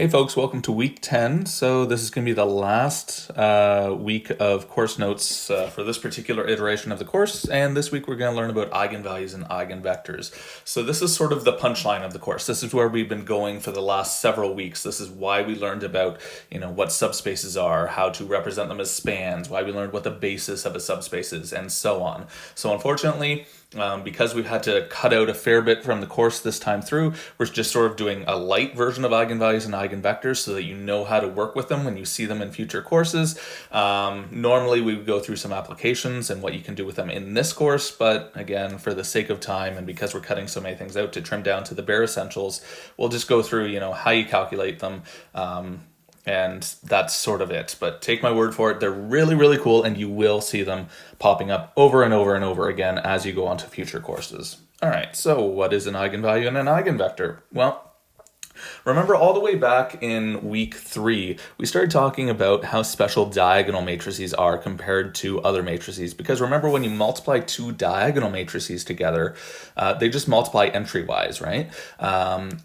Hey folks, welcome to week 10. So this is going to be the last week of course notes for this particular iteration of the course, and this week we're going to learn about eigenvalues and eigenvectors. So this is sort of the punchline of the course. This is where we've been going for the last several weeks. This is why we learned about, what subspaces are, how to represent them as spans, why we learned what the basis of a subspace is, and so on. So unfortunately, because we've had to cut out a fair bit from the course this time through, we're just sort of doing a light version of eigenvalues and eigenvectors so that you know how to work with them when you see them in future courses. Normally we would go through some applications and what you can do with them in this course, but again, for the sake of time and because we're cutting so many things out to trim down to the bare essentials, we'll just go through, how you calculate them. And that's sort of it. But take my word for it, they're really, really cool, and you will see them popping up over and over and over again as you go on to future courses. All right, so what is an eigenvalue and an eigenvector? Well, remember all the way back in week 3, we started talking about how special diagonal matrices are compared to other matrices. Because remember, when you multiply two diagonal matrices together, they just multiply entry-wise, right?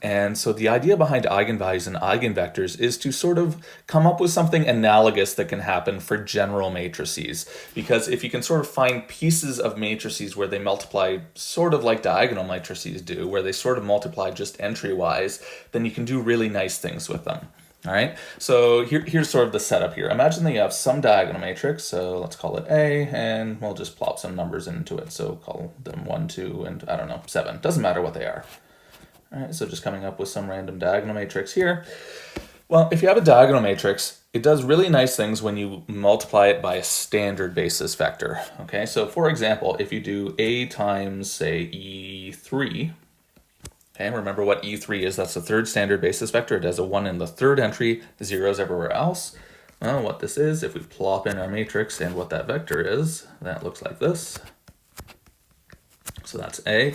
And so the idea behind eigenvalues and eigenvectors is to sort of come up with something analogous that can happen for general matrices. Because if you can sort of find pieces of matrices where they multiply sort of like diagonal matrices do, where they sort of multiply just entry-wise, then you can do really nice things with them. All right, so here's sort of the setup here. Imagine that you have some diagonal matrix, so let's call it A, and we'll just plop some numbers into it. So call them 1, 2, and I don't know, 7. Doesn't matter what they are. All right, so just coming up with some random diagonal matrix here. Well, if you have a diagonal matrix, it does really nice things when you multiply it by a standard basis vector. Okay, so for example, if you do A times, say, E3, okay, remember what E3 is. That's the third standard basis vector. It has a 1 in the third entry, zeros everywhere else. Well, what this is, if we plop in our matrix and what that vector is, that looks like this. So that's A.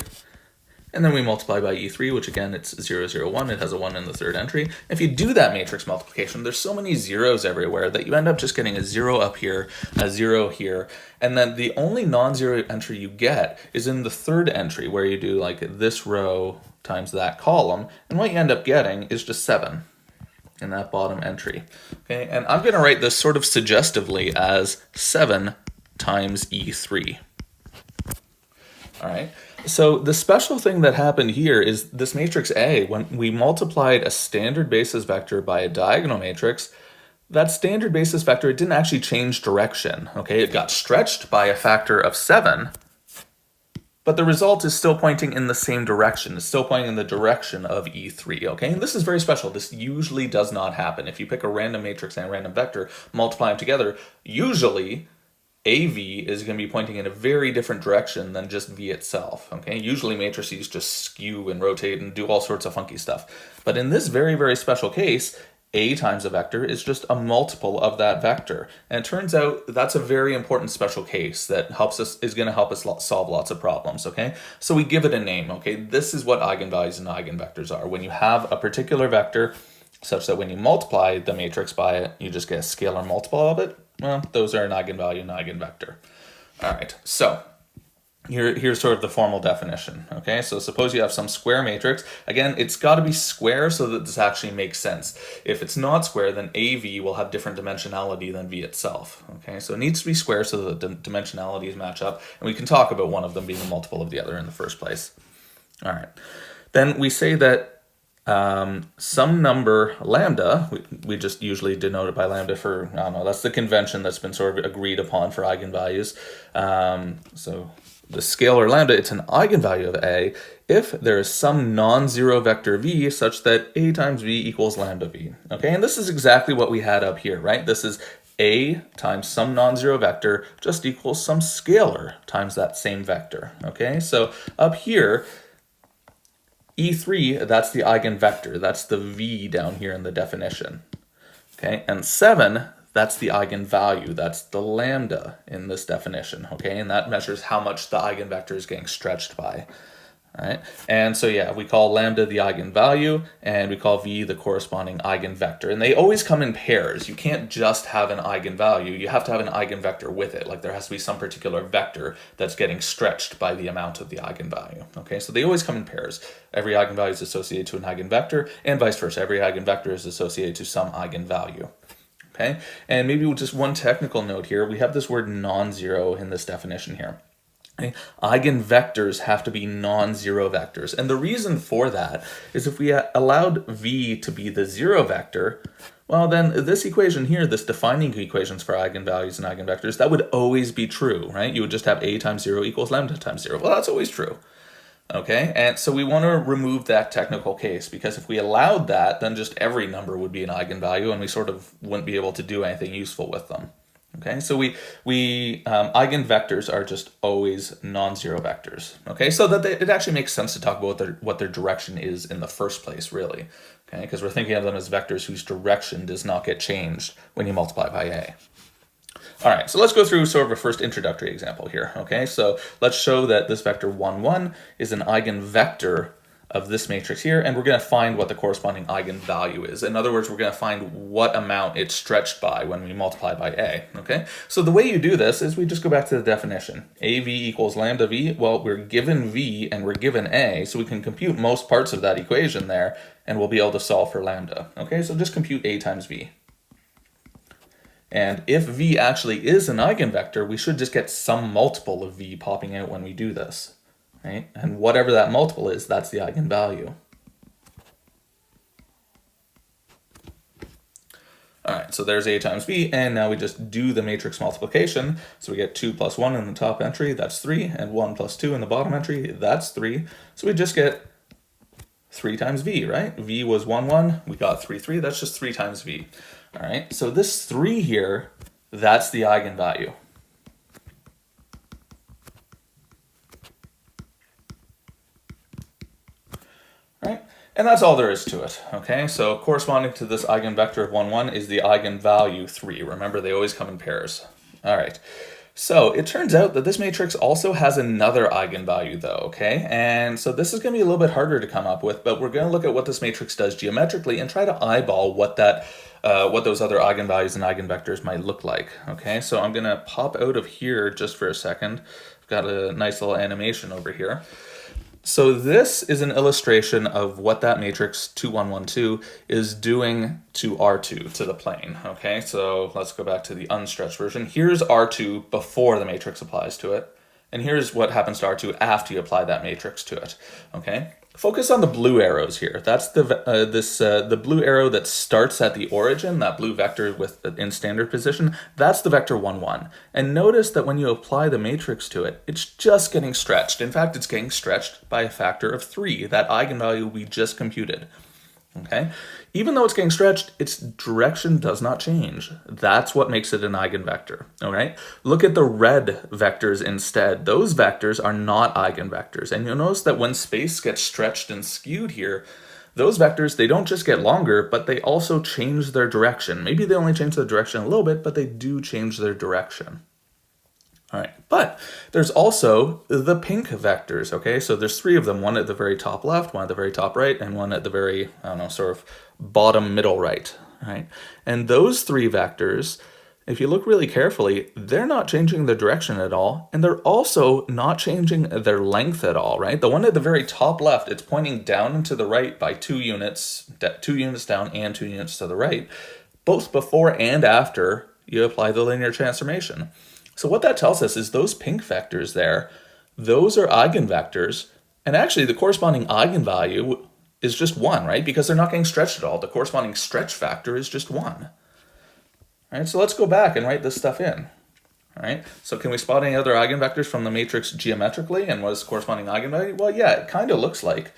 And then we multiply by E3, which again, it's 0, 0, 1. It has a 1 in the third entry. If you do that matrix multiplication, there's so many zeros everywhere that you end up just getting a 0 up here, a 0 here. And then the only non-zero entry you get is in the third entry, where you do like this row times that column. And what you end up getting is just 7 in that bottom entry. Okay, and I'm going to write this sort of suggestively as 7 times E3. All right. So the special thing that happened here is this matrix A, when we multiplied a standard basis vector by a diagonal matrix, that standard basis vector, it didn't actually change direction. Okay, it got stretched by a factor of 7, but the result is still pointing in the same direction. It's still pointing in the direction of E3, okay? And this is very special. This usually does not happen. If you pick a random matrix and a random vector, multiply them together, usually AV is going to be pointing in a very different direction than just V itself, okay? Usually matrices just skew and rotate and do all sorts of funky stuff. But in this very, very special case, A times a vector is just a multiple of that vector. And it turns out that's a very important special case that is going to help us solve lots of problems, okay? So we give it a name, okay? This is what eigenvalues and eigenvectors are. When you have a particular vector such that when you multiply the matrix by it, you just get a scalar multiple of it, well, those are an eigenvalue and eigenvector. All right, so here's sort of the formal definition, okay? So suppose you have some square matrix. Again, it's got to be square so that this actually makes sense. If it's not square, then AV will have different dimensionality than V itself, okay? So it needs to be square so that the dimensionalities match up, and we can talk about one of them being a multiple of the other in the first place. All right, then we say that some number lambda, we just usually denote it by lambda for, I don't know, that's the convention that's been sort of agreed upon for eigenvalues. So the scalar lambda, it's an eigenvalue of A if there is some non-zero vector V such that A times V equals lambda V. Okay, and this is exactly what we had up here, right? This is A times some non-zero vector just equals some scalar times that same vector. Okay, so up here, E3, that's the eigenvector. That's the V down here in the definition. Okay, and 7, that's the eigenvalue. That's the lambda in this definition. Okay, and that measures how much the eigenvector is getting stretched by. All right, and so yeah, we call lambda the eigenvalue, and we call v the corresponding eigenvector. And they always come in pairs. You can't just have an eigenvalue. You have to have an eigenvector with it. Like there has to be some particular vector that's getting stretched by the amount of the eigenvalue. Okay, so they always come in pairs. Every eigenvalue is associated to an eigenvector, and vice versa. Every eigenvector is associated to some eigenvalue. Okay, and maybe just one technical note here. We have this word non-zero in this definition here. Okay. Eigenvectors have to be non-zero vectors. And the reason for that is if we allowed v to be the zero vector, well then this equation here, this defining equations for eigenvalues and eigenvectors, that would always be true, right? You would just have a times 0 equals lambda times 0. Well, that's always true. Okay, and so we want to remove that technical case, because if we allowed that, then just every number would be an eigenvalue and we sort of wouldn't be able to do anything useful with them. Okay, so eigenvectors are just always non-zero vectors. Okay, so that it actually makes sense to talk about what their direction is in the first place, really. Okay, because we're thinking of them as vectors whose direction does not get changed when you multiply by a. All right, so let's go through sort of a first introductory example here. Okay, so let's show that this vector 1, 1 is an eigenvector of this matrix here, and we're going to find what the corresponding eigenvalue is. In other words, we're going to find what amount it's stretched by when we multiply by a. Okay, so the way you do this is we just go back to the definition. AV equals lambda v. Well, we're given v and we're given a, so we can compute most parts of that equation there, and we'll be able to solve for lambda. Okay, so just compute a times v. And if v actually is an eigenvector, we should just get some multiple of v popping out when we do this. Right? And whatever that multiple is, that's the eigenvalue. All right, so there's a times b, and now we just do the matrix multiplication. So we get 2 plus 1 in the top entry, that's 3, and 1 plus 2 in the bottom entry, that's 3. So we just get 3 times v, right? V was 1, 1, we got 3, 3, that's just 3 times v. All right, so this 3 here, that's the eigenvalue. Right? And that's all there is to it, okay? So corresponding to this eigenvector of 1, 1 is the eigenvalue 3. Remember, they always come in pairs. All right, so it turns out that this matrix also has another eigenvalue though, okay? And so this is gonna be a little bit harder to come up with, but we're gonna look at what this matrix does geometrically and try to eyeball what those other eigenvalues and eigenvectors might look like, okay? So I'm gonna pop out of here just for a second. I've got a nice little animation over here. So this is an illustration of what that matrix 2, 1, 1, 2 is doing to R2, to the plane, okay? So let's go back to the unstretched version. Here's R2 before the matrix applies to it, and here's what happens to R2 after you apply that matrix to it, okay? Focus on the blue arrows here. That's the blue arrow that starts at the origin, that blue vector in standard position. That's the vector 1, 1. And notice that when you apply the matrix to it, it's just getting stretched. In fact, it's getting stretched by a factor of 3, that eigenvalue we just computed. Okay? Even though it's getting stretched, its direction does not change. That's what makes it an eigenvector. All right? Look at the red vectors instead. Those vectors are not eigenvectors. And you'll notice that when space gets stretched and skewed here, those vectors, they don't just get longer, but they also change their direction. Maybe they only change their direction a little bit, but they do change their direction. All right, but there's also the pink vectors, okay? So there's 3 of them, one at the very top left, one at the very top right, and one at the very, I don't know, sort of bottom middle right, right? And those 3 vectors, if you look really carefully, they're not changing their direction at all, and they're also not changing their length at all, right? The one at the very top left, it's pointing down and to the right by 2 units, 2 units down and 2 units to the right, both before and after you apply the linear transformation. So what that tells us is those pink vectors there, those are eigenvectors, and actually the corresponding eigenvalue is just 1, right? Because they're not getting stretched at all. The corresponding stretch factor is just 1. All right, so let's go back and write this stuff in. All right, so can we spot any other eigenvectors from the matrix geometrically, and what is the corresponding eigenvalue? Well, yeah, it kind of looks like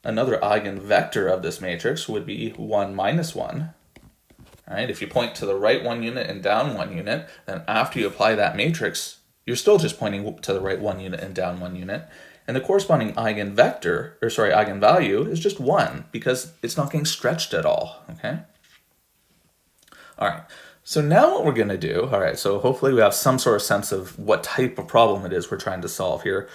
another eigenvector of this matrix would be 1 minus 1. All right, if you point to the right 1 unit and down 1 unit, then after you apply that matrix, you're still just pointing to the right 1 unit and down 1 unit. And the corresponding eigenvalue is just 1 because it's not getting stretched at all, okay? All right, so now what we're gonna do, all right, so hopefully we have some sort of sense of what type of problem it is we're trying to solve here.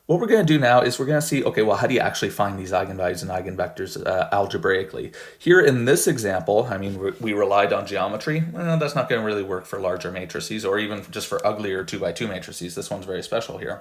what we're going to do now is we're going to see, okay, well, how do you actually find these eigenvalues and eigenvectors algebraically? Here in this example, I mean, we relied on geometry. Well, that's not going to really work for larger matrices or even just for uglier 2x2 matrices. This one's very special here.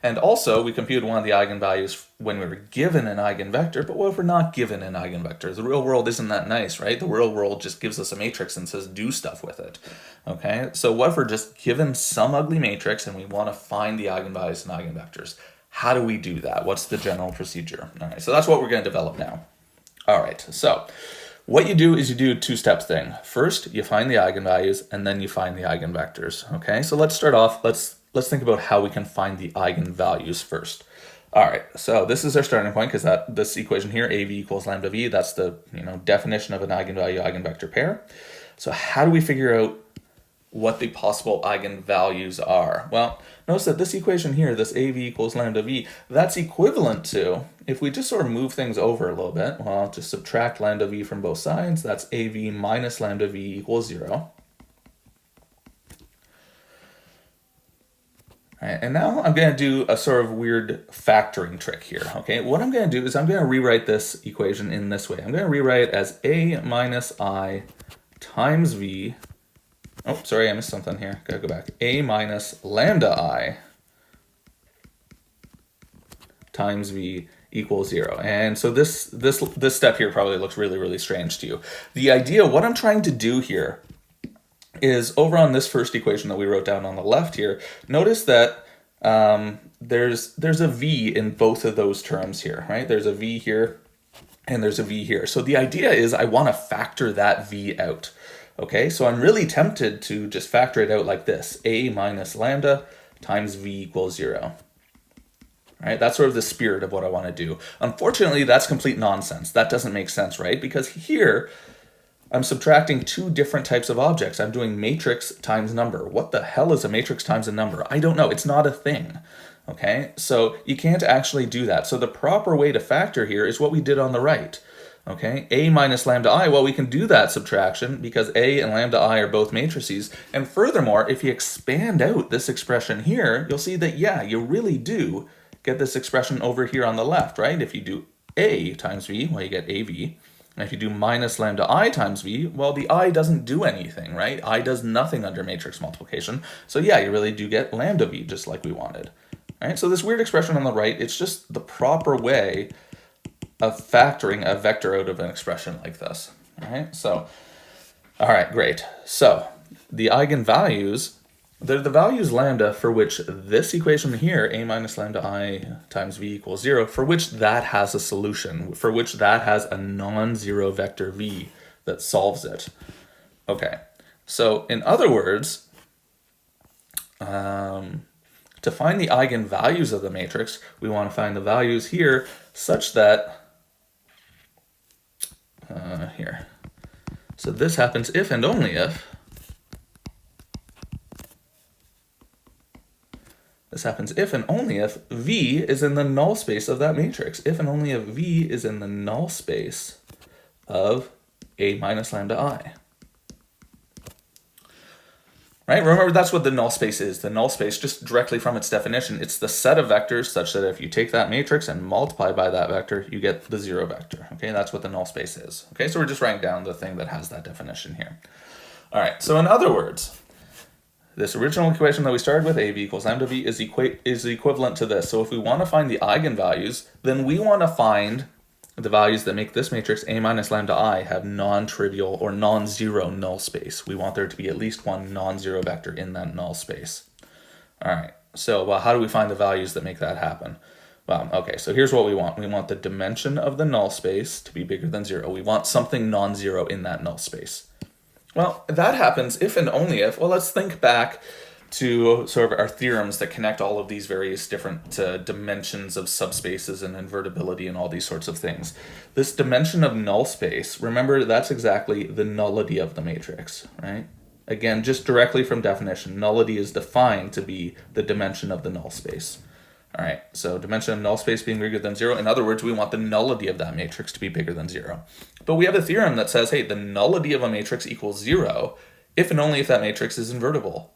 And also, we computed one of the eigenvalues when we were given an eigenvector, but what if we're not given an eigenvector? The real world isn't that nice, right? The real world just gives us a matrix and says do stuff with it, okay? So what if we're just given some ugly matrix and we want to find the eigenvalues and eigenvectors? How do we do that? What's the general procedure? All right, so that's what we're going to develop now. All right, so what you do is you do a two-step thing. First, you find the eigenvalues, and then you find the eigenvectors, okay? So let's start off, let's think about how we can find the eigenvalues first. All right, so this is our starting point because this equation here, AV equals lambda V, that's the definition of an eigenvalue-eigenvector pair. So how do we figure out what the possible eigenvalues are? Well, notice that this equation here, this AV equals lambda V, that's equivalent to, if we just sort of move things over a little bit, well, just subtract lambda V from both sides, that's AV minus lambda V equals 0. All right, and now I'm going to do a sort of weird factoring trick here, okay? What I'm going to do is I'm going to rewrite this equation in this way. I'm going to rewrite it as A minus I times V. Oh, sorry, I missed something here. Gotta go back. A minus lambda I times V equals 0. And so this step here probably looks really, really strange to you. The idea, what I'm trying to do here is over on this first equation that we wrote down on the left here, notice that there's a V in both of those terms here, right? There's a V here and there's a V here. So the idea is I want to factor that V out. Okay, so I'm really tempted to just factor it out like this, A minus lambda times V equals 0. Right, that's sort of the spirit of what I want to do. Unfortunately, that's complete nonsense. That doesn't make sense, right? Because here, I'm subtracting two different types of objects. I'm doing matrix times number. What the hell is a matrix times a number? I don't know. It's not a thing. Okay, so you can't actually do that. So the proper way to factor here is what we did on the right. Okay, A minus lambda I, well, we can do that subtraction because A and lambda I are both matrices. And furthermore, if you expand out this expression here, you'll see that, yeah, you really do get this expression over here on the left, right? If you do A times V, well, you get AV. And if you do minus lambda I times V, well, the I doesn't do anything, right? I does nothing under matrix multiplication. So yeah, you really do get lambda V just like we wanted. All right, so this weird expression on the right, it's just the proper way of factoring a vector out of an expression like this. All right, so, all right, great. So the eigenvalues, they're the values lambda for which this equation here, A minus lambda I times V equals 0, for which that has a solution, for which that has a non-zero vector V that solves it. Okay, so in other words, to find the eigenvalues of the matrix, we want to find the values here such that here. So this happens if and only if V is in the null space of that matrix. If and only if V is in the null space of A minus lambda I. Right? Remember, that's what the null space is. The null space, just directly from its definition, it's the set of vectors such that if you take that matrix and multiply by that vector, you get the 0 vector. Okay, that's what the null space is. Okay, so we're just writing down the thing that has that definition here. All right, so in other words, this original equation that we started with, AV equals lambda V, is equivalent to this. So if we want to find the eigenvalues, then we want to find the values that make this matrix A minus lambda I have non-trivial or non-zero null space. We want there to be at least one non-zero vector in that null space. All right, so well, how do we find the values that make that happen? Well, okay, so here's what we want. We want the dimension of the null space to be bigger than 0. We want something non-zero in that null space. Well, that happens if and only if, well, let's think back to sort of our theorems that connect all of these various different dimensions of subspaces and invertibility and all these sorts of things. This dimension of null space, remember, that's exactly the nullity of the matrix, right? Again, just directly from definition, nullity is defined to be the dimension of the null space. All right, so dimension of null space being bigger than 0. In other words, we want the nullity of that matrix to be bigger than 0. But we have a theorem that says, hey, the nullity of a matrix equals 0 if and only if that matrix is invertible.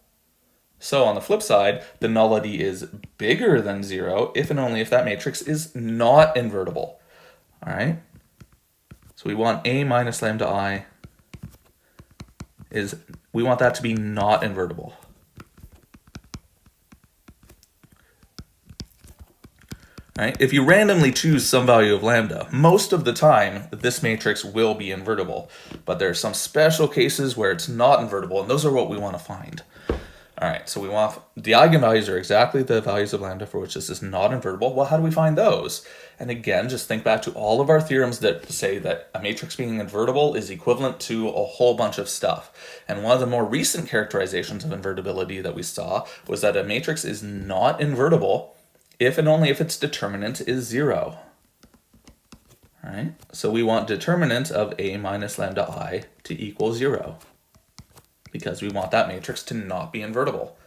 So on the flip side, the nullity is bigger than 0 if and only if that matrix is not invertible. All right? So we want A minus lambda I we want that to be not invertible. Right? If you randomly choose some value of lambda, most of the time this matrix will be invertible. But there are some special cases where it's not invertible, and those are what we want to find. All right, so we want the eigenvalues are exactly the values of lambda for which this is not invertible. Well, how do we find those? And again, just think back to all of our theorems that say that a matrix being invertible is equivalent to a whole bunch of stuff. And one of the more recent characterizations of invertibility that we saw was that a matrix is not invertible if and only if its determinant is 0. All right, so we want determinant of A minus lambda I to equal 0 because we want that matrix to not be invertible.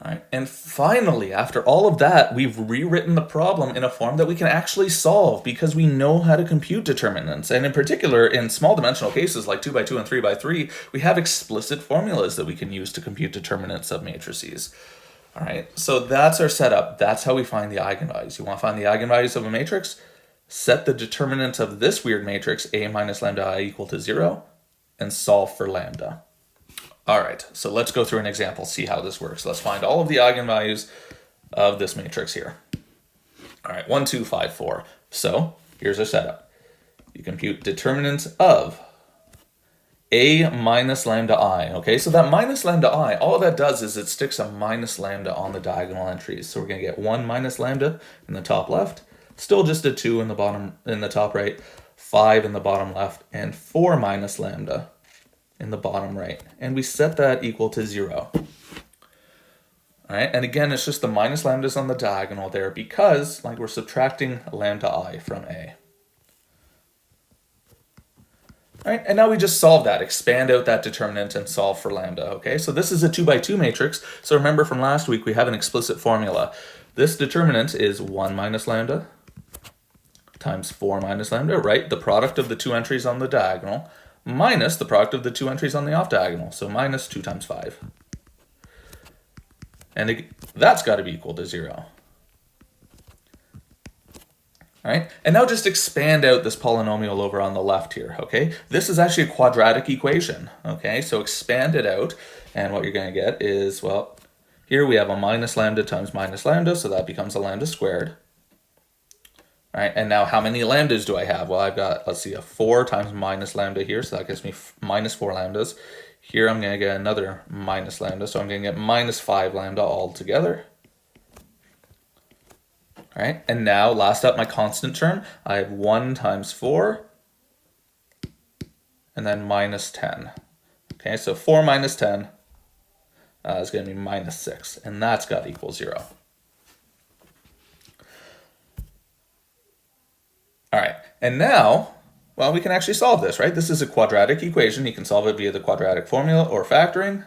All right, and finally, after all of that, we've rewritten the problem in a form that we can actually solve because we know how to compute determinants. And in particular, in small dimensional cases like 2 by 2 and 3 by 3, we have explicit formulas that we can use to compute determinants of matrices. All right, so that's our setup. That's how we find the eigenvalues. You want to find the eigenvalues of a matrix? Set the determinant of this weird matrix, A minus lambda I equal to 0, and solve for lambda. All right, so let's go through an example, see how this works. Let's find all of the eigenvalues of this matrix here. All right, 1, 2, 5, 4. So here's our setup. You compute determinant of A minus lambda I. Okay, so that minus lambda I, all that does is it sticks a minus lambda on the diagonal entries. So we're going to get 1 minus lambda in the top left, still just a 2 in the bottom, in the top right, 5 in the bottom left, and 4 minus lambda in the bottom right. And we set that equal to 0. All right, and again, it's just the minus lambdas on the diagonal there because like we're subtracting lambda I from A. All right, and now we just solve that, expand out that determinant and solve for lambda, okay? So this is a 2 by 2 matrix. So remember from last week, we have an explicit formula. This determinant is 1 minus lambda times 4 minus lambda, right? The product of the two entries on the diagonal minus the product of the two entries on the off diagonal. So minus 2 times 5. And that's got to be equal to 0. All right, and now just expand out this polynomial over on the left here, okay? This is actually a quadratic equation, okay? So expand it out, and what you're going to get is, well, here we have a minus lambda times minus lambda, so that becomes a lambda squared. All right, and now how many lambdas do I have? Well, I've got, let's see, a 4 times minus lambda here, so that gives me minus 4 lambdas. Here I'm going to get another minus lambda, so I'm going to get minus 5 lambda altogether. All right, and now last up, my constant term, I have 1 times 4, and then minus 10. Okay, so 4 minus 10 is going to be minus 6, and that's got to equal 0. All right, and now, well, we can actually solve this, right? This is a quadratic equation. You can solve it via the quadratic formula or factoring.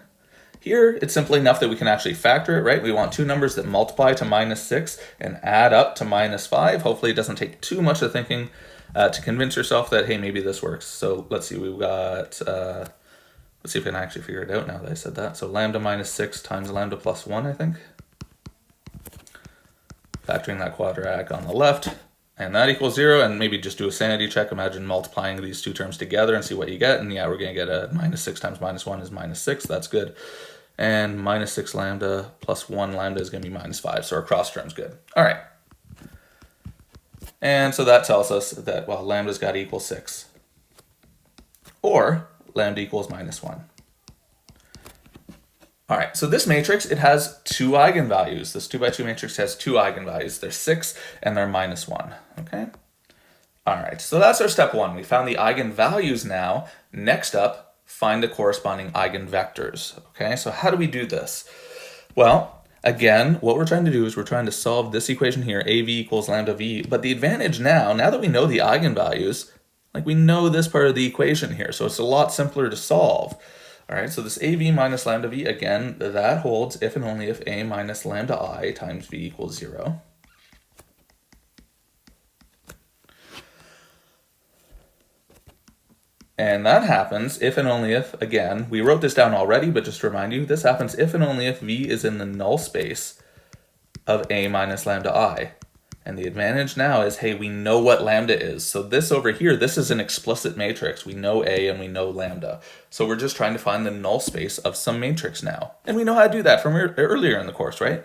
Here, it's simply enough that we can actually factor it, right? We want two numbers that multiply to minus 6 and add up to minus 5. Hopefully it doesn't take too much of thinking to convince yourself that, hey, maybe this works. So let's see, we've got, let's see if I can actually figure it out now that I said that. So lambda minus 6 times lambda plus 1, I think. Factoring that quadratic on the left. And that equals 0, and maybe just do a sanity check. Imagine multiplying these two terms together and see what you get. And yeah, we're going to get a minus 6 times minus 1 is minus 6. That's good. And minus 6 lambda plus 1 lambda is going to be minus 5. So our cross term's good. All right. And so that tells us that, well, lambda's got to equal 6. Or lambda equals minus 1. All right, so this matrix, it has two eigenvalues. This 2 by 2 matrix has two eigenvalues. They're 6 and they're minus 1, okay? All right, so that's our step 1. We found the eigenvalues now. Next up, find the corresponding eigenvectors, okay? So how do we do this? Well, again, what we're trying to do is we're trying to solve this equation here, AV equals lambda V. But the advantage now that we know the eigenvalues, like we know this part of the equation here, so it's a lot simpler to solve. All right, so this AV minus lambda V, again, that holds if and only if A minus lambda I times V equals 0. And that happens if and only if, again, we wrote this down already, but just to remind you, this happens if and only if V is in the null space of A minus lambda I. And the advantage now is, hey, we know what lambda is. So this over here, this is an explicit matrix. We know A and we know lambda. So we're just trying to find the null space of some matrix now. And we know how to do that from earlier in the course, right?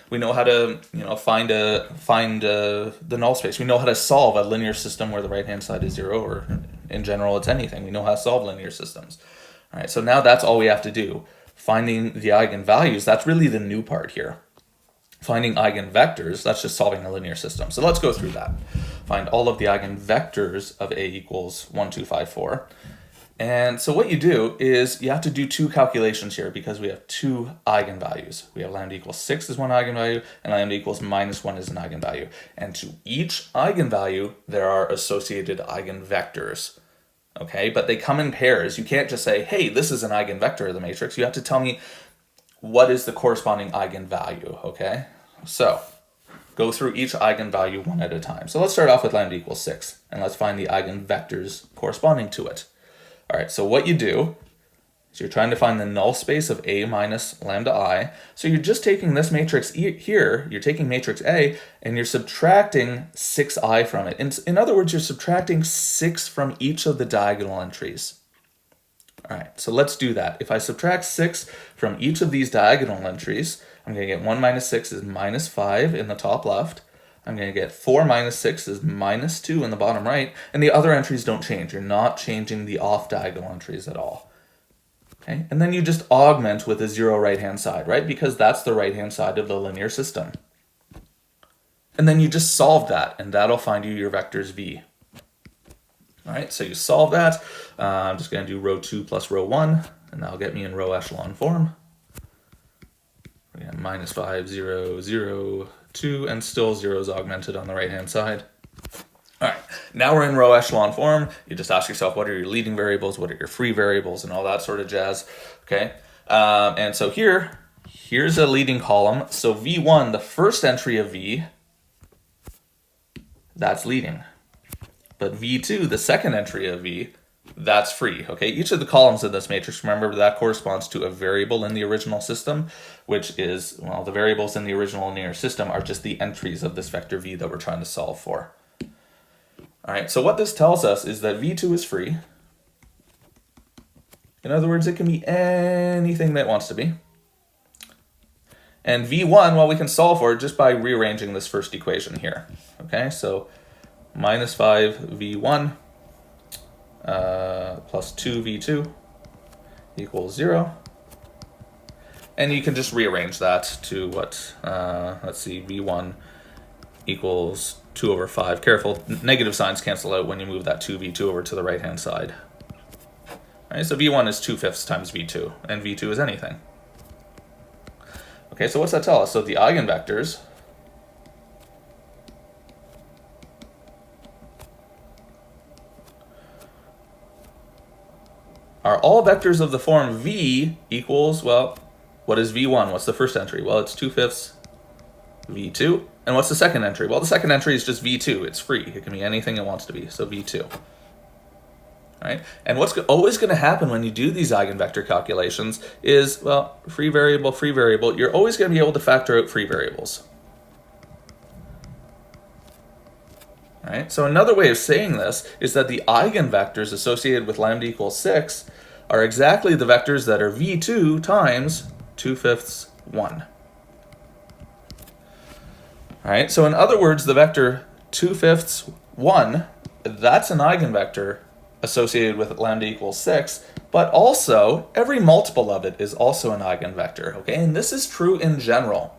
We know how to, find the null space. We know how to solve a linear system where the right-hand side is 0, or in general, it's anything. We know how to solve linear systems. All right, so now that's all we have to do. Finding the eigenvalues, that's really the new part here. Finding eigenvectors, that's just solving a linear system. So let's go through that. Find all of the eigenvectors of A equals 1, 2, 5, 4. And so what you do is you have to do two calculations here because we have two eigenvalues. We have lambda equals 6 is one eigenvalue, and lambda equals minus 1 is an eigenvalue. And to each eigenvalue, there are associated eigenvectors. Okay, but they come in pairs. You can't just say, hey, this is an eigenvector of the matrix. You have to tell me what is the corresponding eigenvalue, okay? So go through each eigenvalue one at a time. So let's start off with lambda equals 6, and let's find the eigenvectors corresponding to it. All right, so what you do is you're trying to find the null space of A minus lambda I. So you're just taking this matrix here, you're taking matrix A, and you're subtracting 6i from it. In other words, you're subtracting 6 from each of the diagonal entries. All right, so let's do that. If I subtract 6 from each of these diagonal entries, I'm going to get 1 minus 6 is minus 5 in the top left. I'm going to get 4 minus 6 is minus 2 in the bottom right, and the other entries don't change. You're not changing the off diagonal entries at all. Okay, and then you just augment with a 0 right-hand side, right? Because that's the right-hand side of the linear system. And then you just solve that, and that'll find you your vectors V. All right, so you solve that. I'm just going to do row 2 plus row 1, and that'll get me in row echelon form. We have minus 5, 0, 0, 2, and still 0 is augmented on the right-hand side. All right, now we're in row echelon form. You just ask yourself, what are your leading variables, what are your free variables, and all that sort of jazz, okay? And so here's a leading column. So V1, the first entry of V, that's leading. But V2, the second entry of V, that's free, okay? Each of the columns in this matrix, remember, that corresponds to a variable in the original system, which is, well, the variables in the original linear system are just the entries of this vector V that we're trying to solve for. All right, so what this tells us is that V2 is free. In other words, it can be anything that it wants to be. And V1, well, we can solve for it just by rearranging this first equation here, okay? So minus 5 V1 plus 2 V2 equals 0. And you can just rearrange that to what, let's see, V1 equals 2 over 5. Careful, negative signs cancel out when you move that 2V2 over to the right-hand side. All right, so V1 is 2/5 times V2, and V2 is anything. Okay, so what's that tell us? So the eigenvectors are all vectors of the form V equals, well, what is V1? What's the first entry? Well, it's 2/5 V2. And what's the second entry? Well, the second entry is just V2. It's free. It can be anything it wants to be, so V2. All right? And what's always going to happen when you do these eigenvector calculations is, well, free variable, you're always going to be able to factor out free variables. All right? So another way of saying this is that the eigenvectors associated with lambda equals 6 are exactly the vectors that are V2 times 2/5 1. All right, so in other words, the vector 2/5 1, that's an eigenvector associated with lambda equals 6, but also every multiple of it is also an eigenvector, okay? And this is true in general.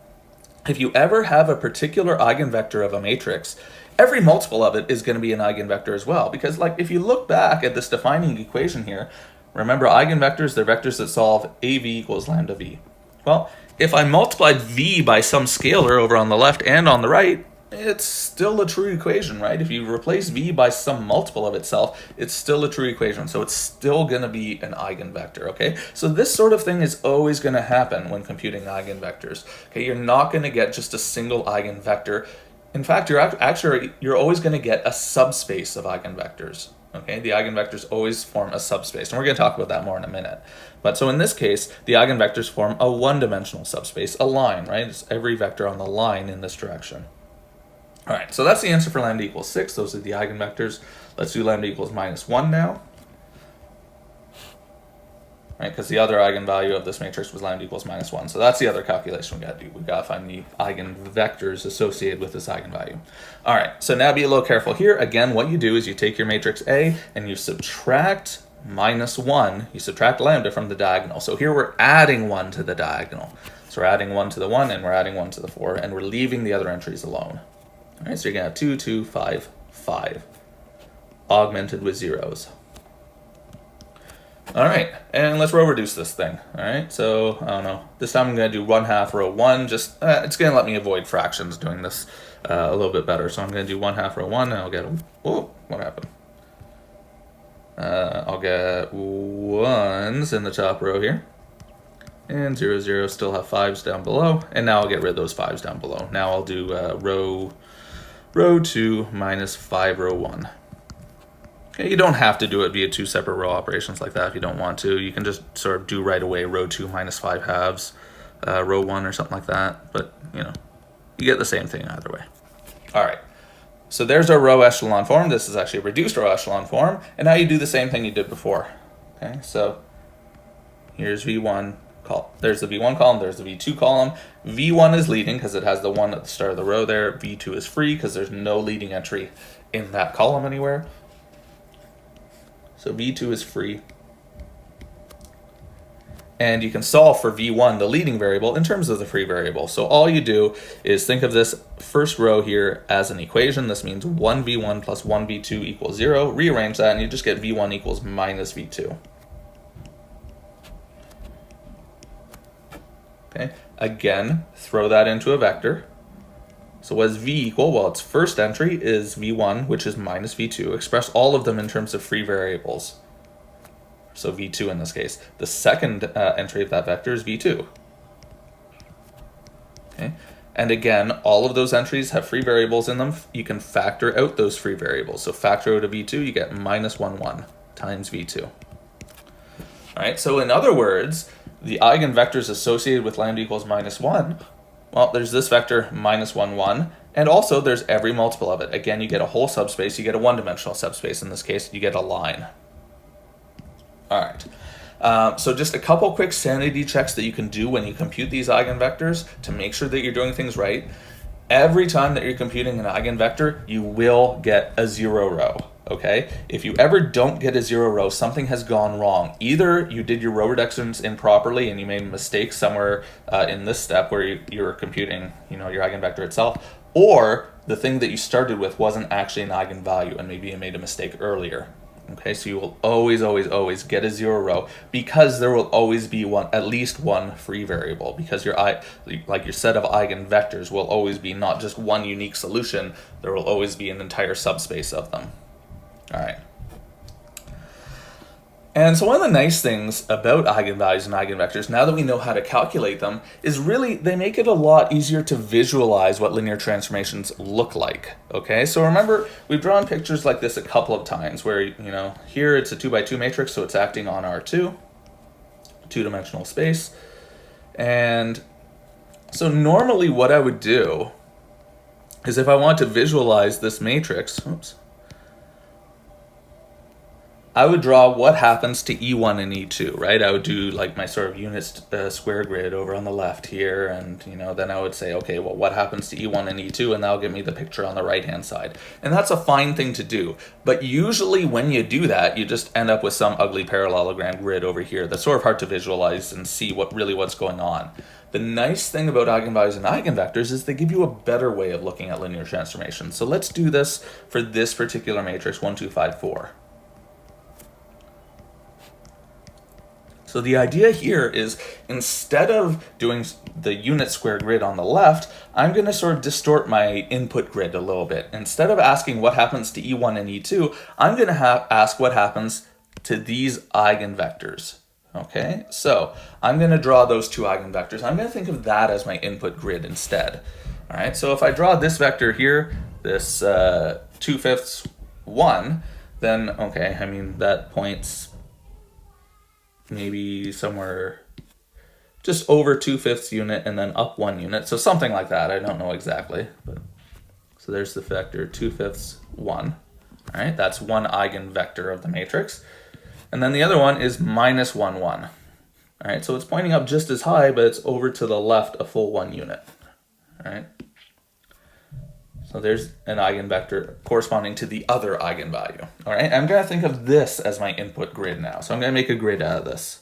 If you ever have a particular eigenvector of a matrix, every multiple of it is going to be an eigenvector as well, because like if you look back at this defining equation here, remember eigenvectors, they're vectors that solve AV equals lambda V. Well, if I multiplied V by some scalar over on the left and on the right, it's still a true equation, right? If you replace V by some multiple of itself, it's still a true equation. So it's still going to be an eigenvector, okay? So this sort of thing is always going to happen when computing eigenvectors, okay? You're not going to get just a single eigenvector. In fact, you're always going to get a subspace of eigenvectors. Okay, the eigenvectors always form a subspace, and we're going to talk about that more in a minute. But so in this case, the eigenvectors form a one-dimensional subspace, a line, right? It's every vector on the line in this direction. All right, so that's the answer for lambda equals 6. Those are the eigenvectors. Let's do lambda equals -1 now. Right, because the other eigenvalue of this matrix was lambda equals -1. So that's the other calculation we got to do. We got to find the eigenvectors associated with this eigenvalue. All right, so now be a little careful here. Again, what you do is you take your matrix A and you subtract -1. You subtract lambda from the diagonal. So here we're adding 1 to the diagonal. So we're adding 1 to the 1 and we're adding 1 to the 4, and we're leaving the other entries alone. All right, so you're going to have 2, 2, 5, 5, augmented with zeros. All right, and let's row reduce this thing. All right, so I don't know. This time I'm going to do 1/2 row 1. Just it's going to let me avoid fractions doing this a little bit better. So I'm going to do 1/2 row 1, and I'll get what happened? I'll get 1s in the top row here, and 0, 0. Still have 5s down below, and now I'll get rid of those 5s down below. Now I'll do row 2 minus 5 row 1. Okay, you don't have to do it via 2 separate row operations like that if you don't want to. You can just sort of do right away row 2 minus 5 halves, row 1 or something like that. But, you know, you get the same thing either way. All right, so there's our row echelon form. This is actually a reduced row echelon form. And now you do the same thing you did before. Okay, so here's V1. There's the V1 column, there's the V2 column. V1 is leading because it has the 1 at the start of the row there. V2 is free because there's no leading entry in that column anywhere. So V2 is free. And you can solve for V1, the leading variable, in terms of the free variable. So all you do is think of this first row here as an equation. This means 1V1 plus 1V2 equals 0. Rearrange that and you just get V1 equals minus V2. Okay, again, throw that into a vector. So what does V equal? Well, its first entry is V1, which is minus V2. Express all of them in terms of free variables. So V2 in this case. The second entry of that vector is V2. Okay, and again, all of those entries have free variables in them. You can factor out those free variables. So factor out a V2, you get minus 1, 1 times V2. All right, so in other words, the eigenvectors associated with lambda equals -1, well, there's this vector minus 1, 1, and also there's every multiple of it. Again, you get a whole subspace, you get a one-dimensional subspace. In this case, you get a line. All right, so just a couple quick sanity checks that you can do when you compute these eigenvectors to make sure that you're doing things right. Every time that you're computing an eigenvector, you will get a 0 row. Okay, if you ever don't get a 0 row, something has gone wrong. Either you did your row reductions improperly and you made a mistake somewhere in this step where you're computing, your eigenvector itself, or the thing that you started with wasn't actually an eigenvalue and maybe you made a mistake earlier. Okay, so you will always, always, always get a 0 row because there will always be at least one free variable, because your set of eigenvectors will always be not just one unique solution, there will always be an entire subspace of them. All right. And so one of the nice things about eigenvalues and eigenvectors, now that we know how to calculate them, is really they make it a lot easier to visualize what linear transformations look like. Okay, so remember, we've drawn pictures like this a couple of times where, here it's a 2x2 matrix, so it's acting on R2, two-dimensional space. And so normally what I would do is if I want to visualize this matrix, I would draw what happens to E1 and E2, right? I would do like my sort of unit square grid over on the left here, and then I would say, okay, well, what happens to E1 and E2, and that'll give me the picture on the right-hand side. And that's a fine thing to do, but usually when you do that, you just end up with some ugly parallelogram grid over here that's sort of hard to visualize and see what's going on. The nice thing about eigenvalues and eigenvectors is they give you a better way of looking at linear transformations. So let's do this for this particular matrix, 1, 2, 5, 4. So the idea here is instead of doing the unit square grid on the left, I'm going to sort of distort my input grid a little bit. Instead of asking what happens to E1 and E2, I'm going to ask what happens to these eigenvectors. Okay, so I'm going to draw those two eigenvectors. I'm going to think of that as my input grid instead. All right, so if I draw this vector here, this 2/5, 1, then, okay, I mean, that points maybe somewhere just over 2/5 unit and then up 1 unit. So something like that. I don't know exactly. But so there's the vector 2/5, 1. All right, that's one eigenvector of the matrix. And then the other one is minus 1, 1. All right, so it's pointing up just as high, but it's over to the left a full 1 unit. All right. So there's an eigenvector corresponding to the other eigenvalue. All right, I'm going to think of this as my input grid now. So I'm going to make a grid out of this.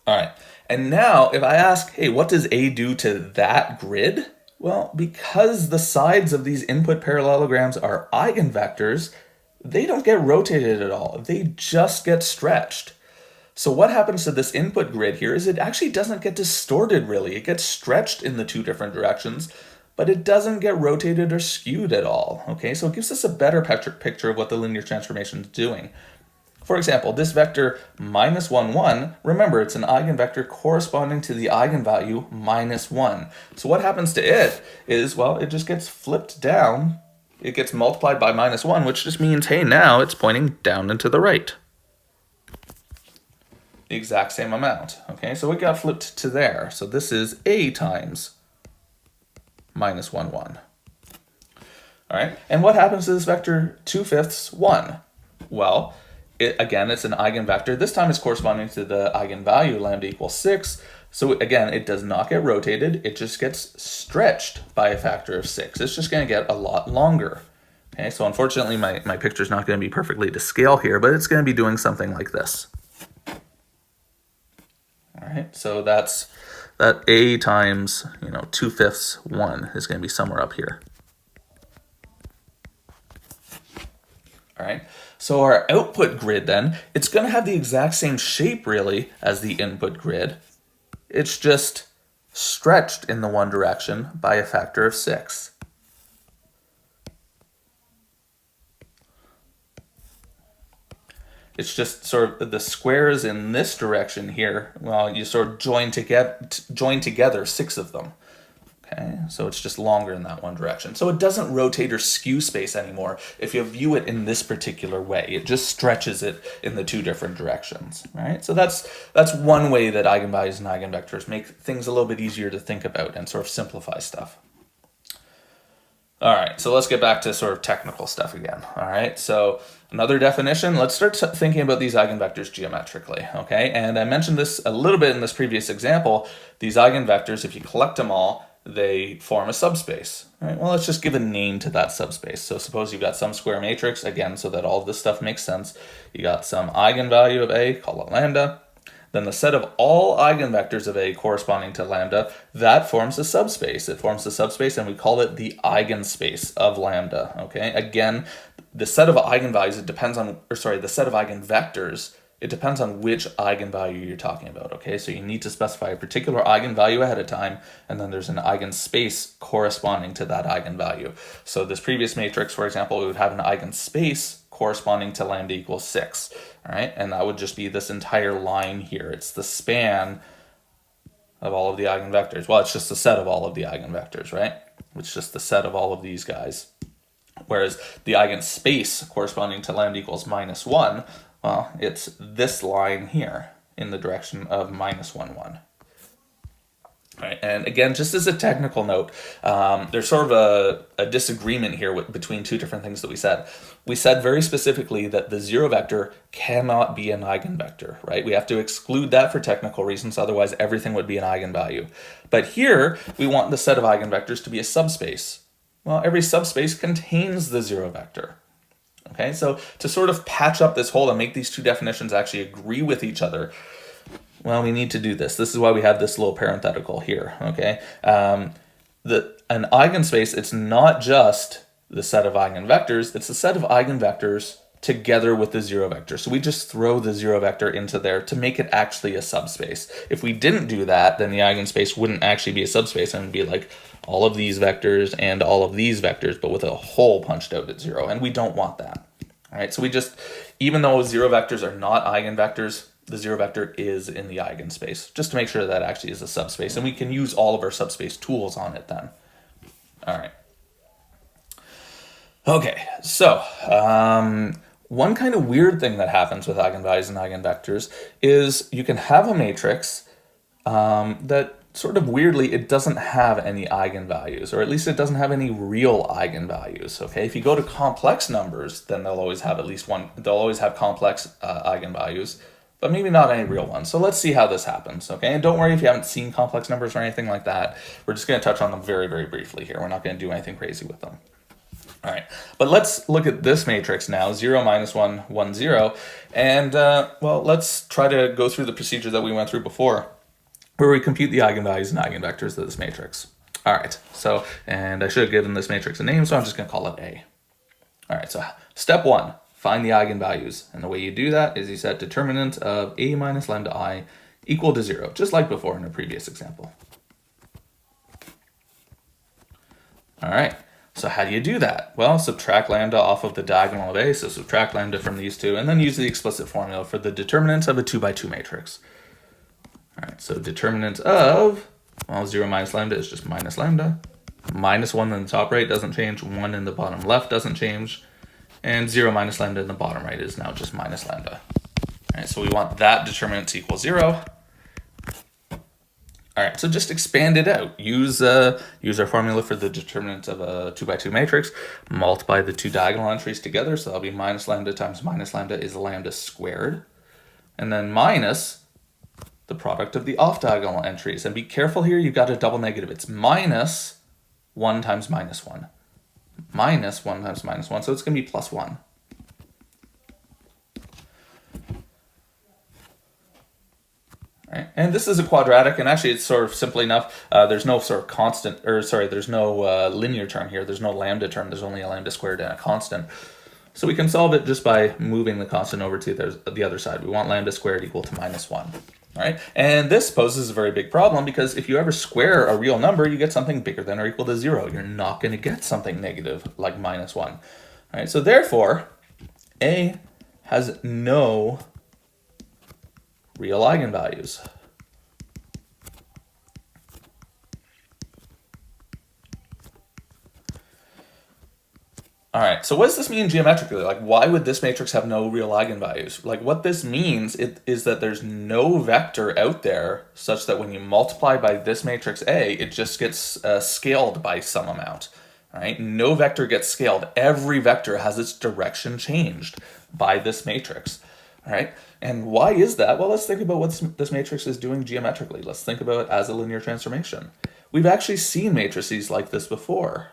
All right, and now if I ask, hey, what does A do to that grid? Well, because the sides of these input parallelograms are eigenvectors, they don't get rotated at all. They just get stretched. So what happens to this input grid here is it actually doesn't get distorted really. It gets stretched in the two different directions, but it doesn't get rotated or skewed at all. Okay, so it gives us a better picture of what the linear transformation is doing. For example, this vector minus 1, 1, remember it's an eigenvector corresponding to the eigenvalue minus 1. So what happens to it is, well, it just gets flipped down. It gets multiplied by minus 1, which just means, hey, now it's pointing down and to the right. The exact same amount. Okay, so it got flipped to there. So this is A times minus 1, 1. All right, and what happens to this vector 2/5, 1? Well, again, it's an eigenvector. This time it's corresponding to the eigenvalue lambda equals 6. So again, it does not get rotated. It just gets stretched by a factor of 6. It's just going to get a lot longer. Okay, so unfortunately, my picture is not going to be perfectly to scale here, but it's going to be doing something like this. All right, so that's that A times 2/5, 1 is going to be somewhere up here. All right, so our output grid then, it's going to have the exact same shape really as the input grid. It's just stretched in the one direction by a factor of 6. It's just sort of the squares in this direction here. Well, you sort of join together 6 of them. Okay, so it's just longer in that one direction. So it doesn't rotate or skew space anymore if you view it in this particular way. It just stretches it in the two different directions, right? So that's one way that eigenvalues and eigenvectors make things a little bit easier to think about and sort of simplify stuff. All right, so let's get back to sort of technical stuff again. All right, so another definition, let's start thinking about these eigenvectors geometrically, okay? And I mentioned this a little bit in this previous example. These eigenvectors, if you collect them all, they form a subspace. Right? Well, let's just give a name to that subspace. So suppose you've got some square matrix, again, so that all of this stuff makes sense. You got some eigenvalue of A, call it lambda. Then the set of all eigenvectors of A corresponding to lambda, that forms a subspace. It forms a subspace and we call it the eigenspace of lambda, okay? Again, the set of eigenvalues, the set of eigenvectors, it depends on which eigenvalue you're talking about, okay? So you need to specify a particular eigenvalue ahead of time, and then there's an eigenspace corresponding to that eigenvalue. So this previous matrix, for example, we would have an eigenspace corresponding to lambda equals 6, all right? And that would just be this entire line here. It's the span of all of the eigenvectors. Well, it's just the set of all of the eigenvectors, right? It's just the set of all of these guys. Whereas the eigenspace corresponding to lambda equals minus 1, well, it's this line here in the direction of minus 1, 1. All right, and again, just as a technical note, there's sort of a disagreement here between two different things that we said. We said very specifically that the zero vector cannot be an eigenvector, right? We have to exclude that for technical reasons, otherwise everything would be an eigenvalue. But here, we want the set of eigenvectors to be a subspace. Well, every subspace contains the zero vector. Okay, so to sort of patch up this hole and make these two definitions actually agree with each other, well, we need to do this. This is why we have this little parenthetical here, okay? An eigenspace, it's not just the set of eigenvectors, it's the set of eigenvectors together with the zero vector. So we just throw the zero vector into there to make it actually a subspace. If we didn't do that, then the eigenspace wouldn't actually be a subspace and it'd be like all of these vectors and all of these vectors, but with a hole punched out at 0, and we don't want that. All right, so we just, even though zero vectors are not eigenvectors, the zero vector is in the eigenspace, just to make sure that actually is a subspace, and we can use all of our subspace tools on it then. All right. Okay, so one kind of weird thing that happens with eigenvalues and eigenvectors is you can have a matrix that sort of weirdly, it doesn't have any eigenvalues, or at least it doesn't have any real eigenvalues, okay? If you go to complex numbers, then they'll always have at least one, they'll always have complex eigenvalues, but maybe not any real ones. So let's see how this happens, okay? And don't worry if you haven't seen complex numbers or anything like that. We're just gonna touch on them very, very briefly here. We're not gonna do anything crazy with them. All right, but let's look at this matrix now, 0, -1, 1, 0, and well, let's try to go through the procedure that we went through before, where we compute the eigenvalues and eigenvectors of this matrix. All right, so, and I should have given this matrix a name, so I'm just gonna call it A. All right, so step 1, find the eigenvalues, and the way you do that is you set determinant of A minus lambda I equal to 0, just like before in a previous example. All right. So how do you do that? Well, subtract lambda off of the diagonal of A, so subtract lambda from these two, and then use the explicit formula for the determinant of a 2 by 2 matrix. All right, so determinant of, well, 0 minus lambda is just minus lambda. Minus 1 in the top right doesn't change, 1 in the bottom left doesn't change, and 0 minus lambda in the bottom right is now just minus lambda. All right, so we want that determinant to equal 0. All right, so just expand it out. Use our formula for the determinant of a 2 by 2 matrix. Multiply the two diagonal entries together, so that'll be minus lambda times minus lambda is lambda squared. And then minus the product of the off-diagonal entries. And be careful here, you've got a double negative. It's minus 1 times minus 1. Minus 1 times minus 1, so it's going to be plus 1. Right. And this is a quadratic, and actually it's sort of simple enough. There's no sort of constant, or sorry, there's no linear term here. There's no lambda term. There's only a lambda squared and a constant. So we can solve it just by moving the constant over to the other side. We want lambda squared equal to minus 1. All right. And this poses a very big problem because if you ever square a real number, you get something bigger than or equal to 0. You're not going to get something negative like minus 1. All right. So therefore, A has no real eigenvalues. All right, so what does this mean geometrically? Like, why would this matrix have no real eigenvalues? Like, what this means is that there's no vector out there such that when you multiply by this matrix A, it just gets scaled by some amount, right? No vector gets scaled. Every vector has its direction changed by this matrix, all right? And why is that? Well, let's think about what this matrix is doing geometrically. Let's think about it as a linear transformation. We've actually seen matrices like this before.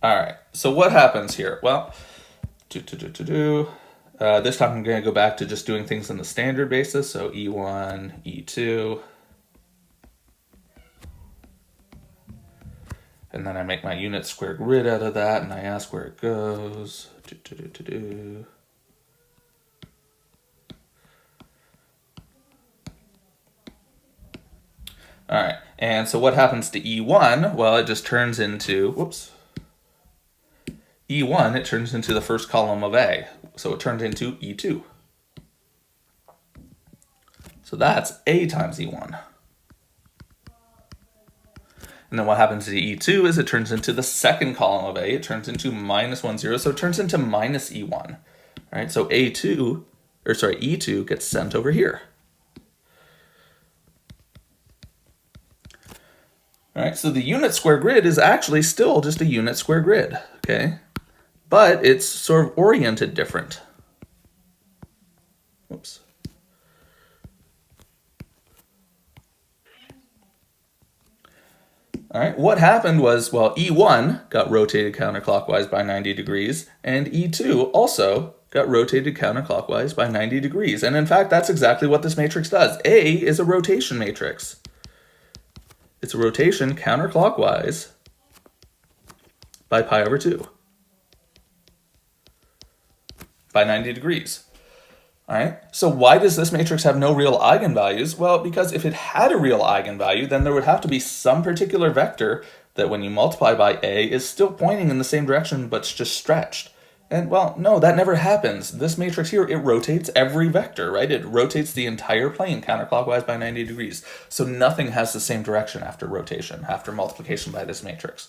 All right, so what happens here? Well, this time I'm going to go back to just doing things on the standard basis. So E1, E2. And then I make my unit square grid out of that, and I ask where it goes. All right, and so what happens to E1? Well, it just turns into, whoops. E1, it turns into the first column of A. So it turns into E2. So that's A times E1. And then what happens to E2 is it turns into the second column of A. It turns into minus 1, 0. So it turns into minus E1. All right, so E2 gets sent over here. All right, so the unit square grid is actually still just a unit square grid, okay? But it's sort of oriented different. Whoops. All right, what happened was, well, E1 got rotated counterclockwise by 90 degrees, and E2 also got rotated counterclockwise by 90 degrees. And in fact, that's exactly what this matrix does. A is a rotation matrix. It's a rotation counterclockwise by pi over 2. by 90 degrees. All right, so why does this matrix have no real eigenvalues? Well, because if it had a real eigenvalue, then there would have to be some particular vector that when you multiply by A is still pointing in the same direction, but it's just stretched. And well, no, that never happens. This matrix here, it rotates every vector, right? It rotates the entire plane counterclockwise by 90 degrees. So nothing has the same direction after rotation, after multiplication by this matrix.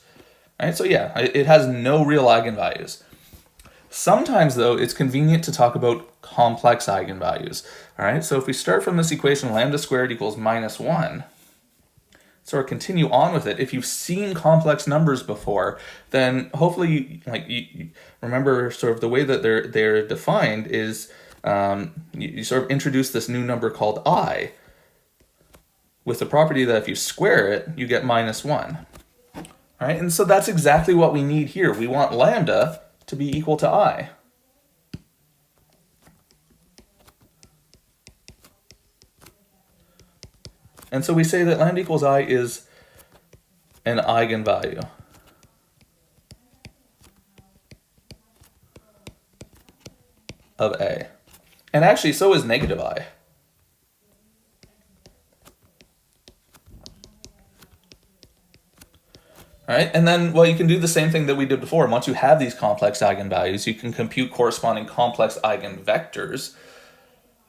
All right, so yeah, it has no real eigenvalues. Sometimes, though, it's convenient to talk about complex eigenvalues. All right, so if we start from this equation, lambda squared equals -1, sort of continue on with it. If you've seen complex numbers before, then hopefully you remember sort of the way that they're defined is you sort of introduce this new number called I with the property that if you square it, you get -1. All right, and so that's exactly what we need here. We want lambda to be equal to I. And so we say that lambda equals I is an eigenvalue of A. And actually, so is negative I. All right, and then, well, you can do the same thing that we did before. Once you have these complex eigenvalues, you can compute corresponding complex eigenvectors.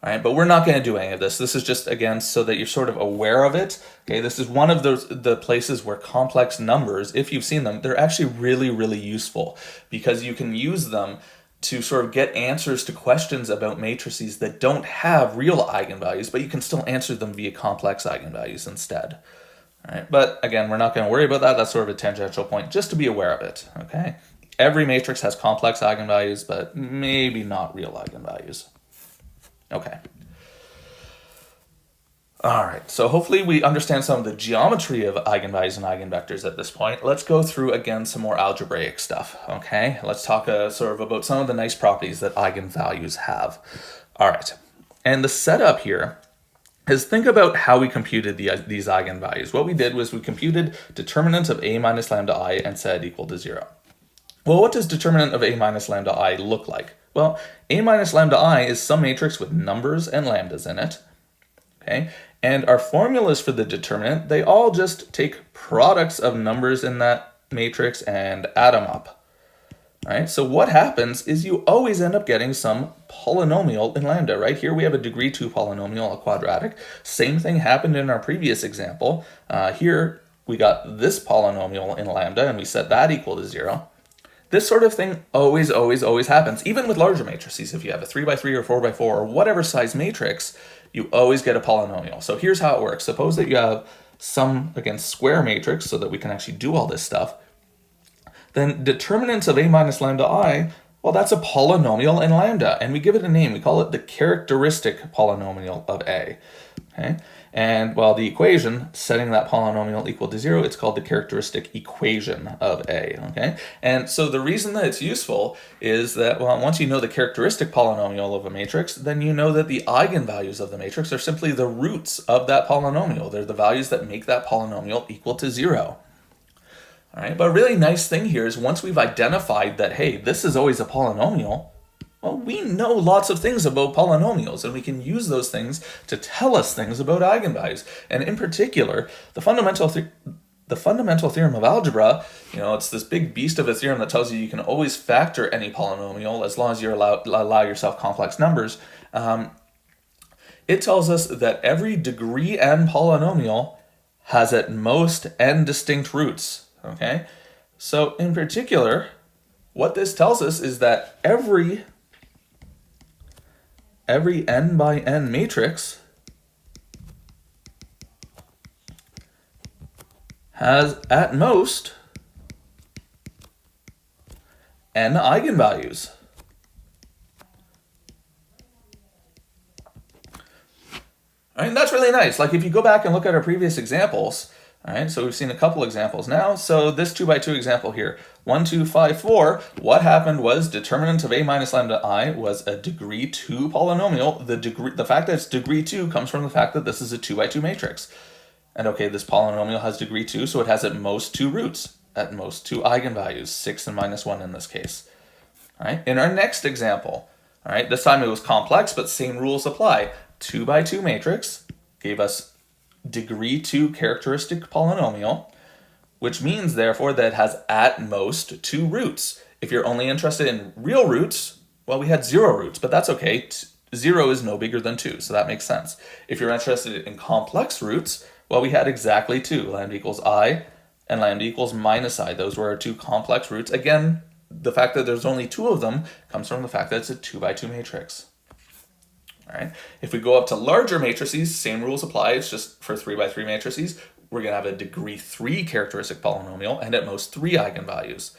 All right, but we're not going to do any of this. This is just, again, so that you're sort of aware of it. Okay, this is one of the places where complex numbers, if you've seen them, they're actually really, really useful because you can use them to sort of get answers to questions about matrices that don't have real eigenvalues, but you can still answer them via complex eigenvalues instead. All right, but again, we're not going to worry about that. That's sort of a tangential point, just to be aware of it. Okay, every matrix has complex eigenvalues, but maybe not real eigenvalues. Okay. All right, so hopefully we understand some of the geometry of eigenvalues and eigenvectors at this point. Let's go through again some more algebraic stuff, okay? Let's talk sort of about some of the nice properties that eigenvalues have. All right, and the setup here is think about how we computed these eigenvalues. What we did was we computed determinant of A minus lambda I and said equal to 0. Well, what does determinant of A minus lambda I look like? Well, A minus lambda I is some matrix with numbers and lambdas in it, okay? And our formulas for the determinant, they all just take products of numbers in that matrix and add them up, right? So what happens is you always end up getting some polynomial in lambda, right? Here we have a degree 2 polynomial, a quadratic. Same thing happened in our previous example. Here we got this polynomial in lambda and we set that equal to 0. This sort of thing always, always, always happens. Even with larger matrices, if you have a 3x3 or 4x4 or whatever size matrix, you always get a polynomial. So here's how it works. Suppose that you have some, again, square matrix so that we can actually do all this stuff. Then determinants of A minus lambda I, well, that's a polynomial in lambda. And we give it a name. We call it the characteristic polynomial of A. Okay? And well, the equation setting that polynomial equal to 0, it's called the characteristic equation of A, okay? And so the reason that it's useful is that, well, once you know the characteristic polynomial of a matrix, then you know that the eigenvalues of the matrix are simply the roots of that polynomial. They're the values that make that polynomial equal to 0. All right, but a really nice thing here is once we've identified that, hey, this is always a polynomial, well, we know lots of things about polynomials, and we can use those things to tell us things about eigenvalues. And in particular, the fundamental theorem of algebra, it's this big beast of a theorem that tells you can always factor any polynomial as long as you allow yourself complex numbers. It tells us that every degree n polynomial has at most n distinct roots, okay? So in particular, what this tells us is that every n by n matrix has at most n eigenvalues. All right, that's really nice. Like if you go back and look at our previous examples, all right, so we've seen a couple examples now. So this 2x2 example here, 1, 2, 5, 4, what happened was determinant of A minus lambda I was a degree 2 polynomial. The fact that it's degree 2 comes from the fact that this is a 2x2 matrix. And okay, this polynomial has degree 2, so it has at most 2 roots, at most 2 eigenvalues, 6 and -1 in this case. All right, in our next example, All right, this time it was complex, but same rules apply. 2 by 2 matrix gave us degree 2 characteristic polynomial, which means therefore that it has at most 2 roots. If you're only interested in real roots, well, we had 0 roots, but that's okay. 0 is no bigger than 2, so that makes sense. If you're interested in complex roots, well, we had exactly 2, lambda equals I and lambda equals minus I. Those were our 2 complex roots. Again, the fact that there's only 2 of them comes from the fact that it's a 2 by 2 matrix. All right. If we go up to larger matrices, same rules apply. It's just for 3 by 3 matrices, we're going to have a degree 3 characteristic polynomial and at most 3 eigenvalues.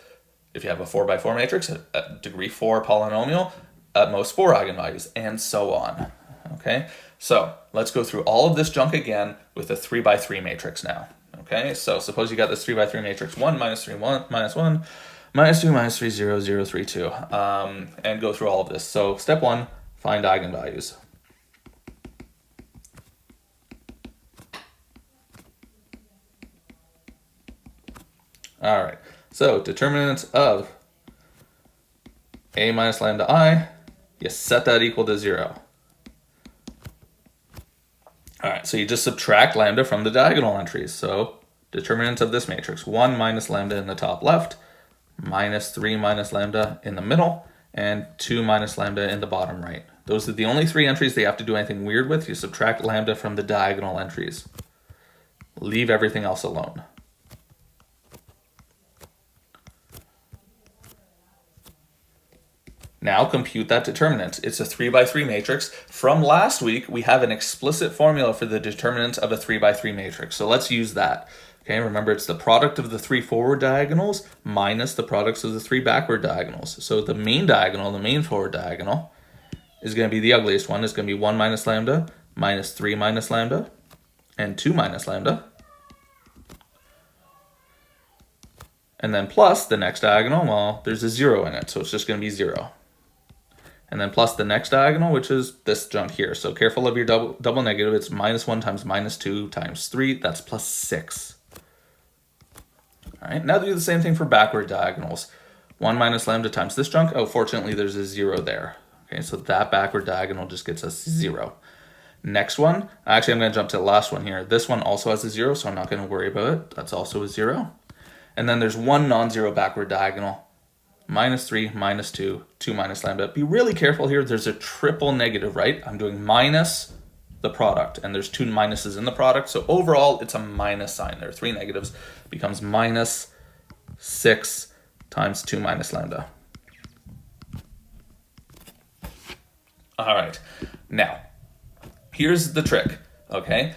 If you have a 4 by 4 matrix, a degree 4 polynomial, at most 4 eigenvalues, and so on. Okay, so let's go through all of this junk again with a 3 by 3 matrix now. Okay, so suppose you got this 3 by 3 matrix 1, minus 3, 1, minus 1, minus 2, minus 3, 0, 0, 3, 2, and go through all of this. So step 1, find eigenvalues. All right, so determinant of a minus lambda I, you set that equal to 0. All right, so you just subtract lambda from the diagonal entries. So determinant of this matrix, 1 minus lambda in the top left, minus 3 minus lambda in the middle, and 2 minus lambda in the bottom right. Those are the only 3 entries they have to do anything weird with. You subtract lambda from the diagonal entries. Leave everything else alone. Now compute that determinant. It's a 3 by 3 matrix. From last week, we have an explicit formula for the determinant of a 3 by 3 matrix. So let's use that. Okay, remember it's the product of the 3 forward diagonals minus the products of the 3 backward diagonals. So the main diagonal, the main forward diagonal, is going to be the ugliest one. It's going to be 1 minus lambda, minus 3 minus lambda, and 2 minus lambda. And then plus the next diagonal, well, there's a 0 in it, so it's just going to be 0. And then plus the next diagonal, which is this junk here. So careful of your double negative. It's minus 1 times minus 2 times 3. That's plus 6. All right, now do the same thing for backward diagonals. 1 minus lambda times this junk. Oh, fortunately, there's a 0 there. Okay, so that backward diagonal just gets us 0. Next one, actually, I'm going to jump to the last one here. This one also has a 0, so I'm not going to worry about it. That's also a 0. And then there's one non-zero backward diagonal. Minus 3, minus 2, 2 minus lambda. Be really careful here. There's a triple negative, right? I'm doing minus the product, and there's 2 minuses in the product. So overall, it's a minus sign. There are 3 negatives. It becomes minus 6 times 2 minus lambda. All right. Now, here's the trick, okay?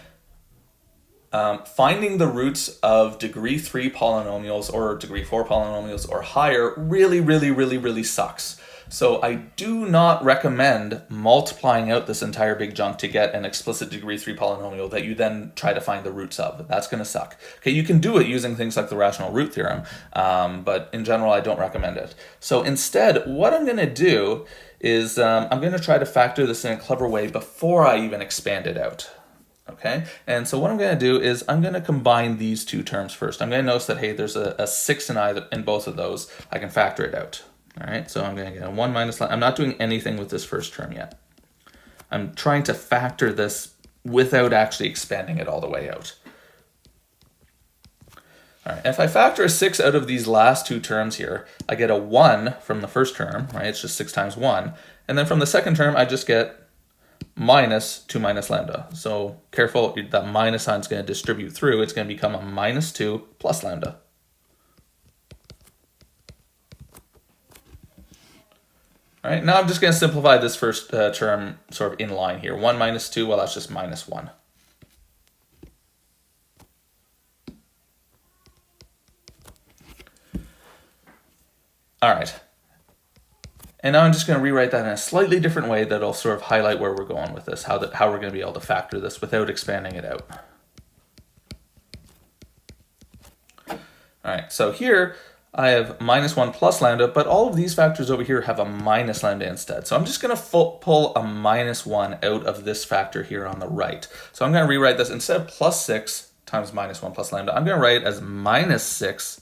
Finding the roots of degree 3 polynomials or degree 4 polynomials or higher really sucks. So I do not recommend multiplying out this entire big chunk to get an explicit degree 3 polynomial that you then try to find the roots of. That's going to suck. Okay, you can do it using things like the rational root theorem, but in general I don't recommend it. So instead, what I'm going to do is I'm going to try to factor this in a clever way before I even expand it out. Okay, and so what I'm going to do is I'm going to combine these 2 terms first. I'm going to notice that, hey, there's a 6 in both of those. I can factor it out. All right, so I'm going to get a 1 minus, I'm not doing anything with this first term yet. I'm trying to factor this without actually expanding it all the way out. All right, if I factor a 6 out of these last 2 terms here, I get a 1 from the first term, right? It's just 6 times 1. And then from the second term, I just get minus 2 minus lambda. So careful, that minus sign is going to distribute through. It's going to become a minus 2 plus lambda. All right, now I'm just going to simplify this first term sort of in line here. 1 minus 2, well, that's just minus 1. All right. And now I'm just going to rewrite that in a slightly different way that'll sort of highlight where we're going with this, how we're going to be able to factor this without expanding it out. All right, so here I have minus 1 plus lambda, but all of these factors over here have a minus lambda instead. So I'm just going to pull a minus 1 out of this factor here on the right. So I'm going to rewrite this instead of plus 6 times minus 1 plus lambda, I'm going to write it as minus 6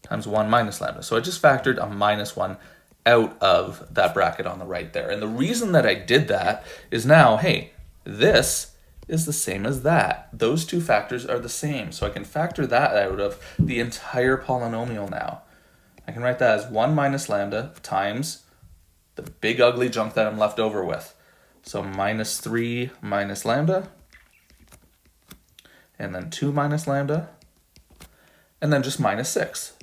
times 1 minus lambda. So I just factored a minus 1 out of that bracket on the right there. And the reason that I did that is now, hey, this is the same as that. Those two factors are the same. So I can factor that out of the entire polynomial now. I can write that as 1 minus lambda times the big ugly chunk that I'm left over with. So minus 3 minus lambda, and then 2 minus lambda, and then just minus 6.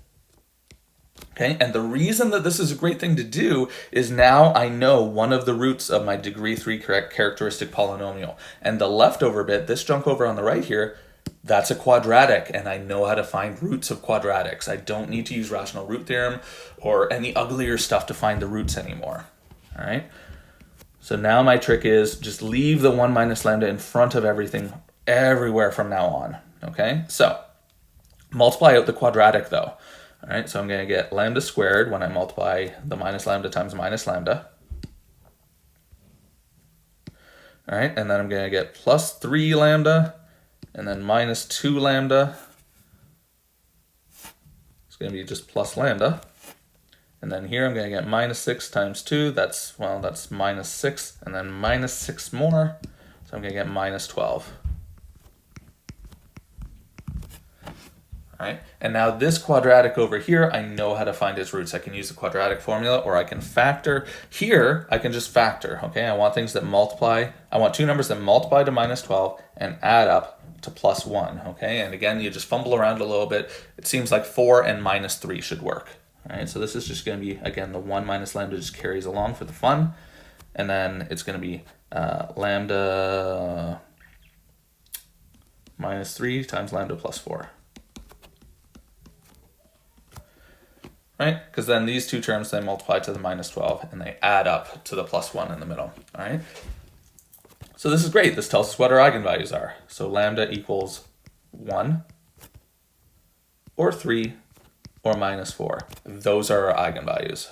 Okay, and the reason that this is a great thing to do is now I know one of the roots of my degree 3 characteristic polynomial. And the leftover bit, this chunk over on the right here, that's a quadratic, and I know how to find roots of quadratics. I don't need to use rational root theorem or any uglier stuff to find the roots anymore. All right, so now my trick is just leave the 1 minus lambda in front of everything everywhere from now on. Okay, so multiply out the quadratic though. All right, so I'm going to get lambda squared when I multiply the minus lambda times minus lambda. All right, and then I'm going to get plus 3 lambda, and then minus 2 lambda. It's going to be just plus lambda. And then here I'm going to get minus 6 times 2. That's minus 6, and then minus 6 more. So I'm going to get minus 12. All right, and now this quadratic over here, I know how to find its roots. I can use the quadratic formula, or I can factor. Here, I can just factor, okay? I want things that multiply. I want two numbers that multiply to minus 12 and add up to plus 1, okay? And again, you just fumble around a little bit. It seems like 4 and minus 3 should work. All right, so this is just going to be, again, the 1 minus lambda just carries along for the fun. And then it's going to be lambda minus 3 times lambda plus 4. Right? Because then these two terms, they multiply to the minus 12, and they add up to the plus 1 in the middle. All right? So this is great. This tells us what our eigenvalues are. So lambda equals 1, or 3, or minus 4. Those are our eigenvalues.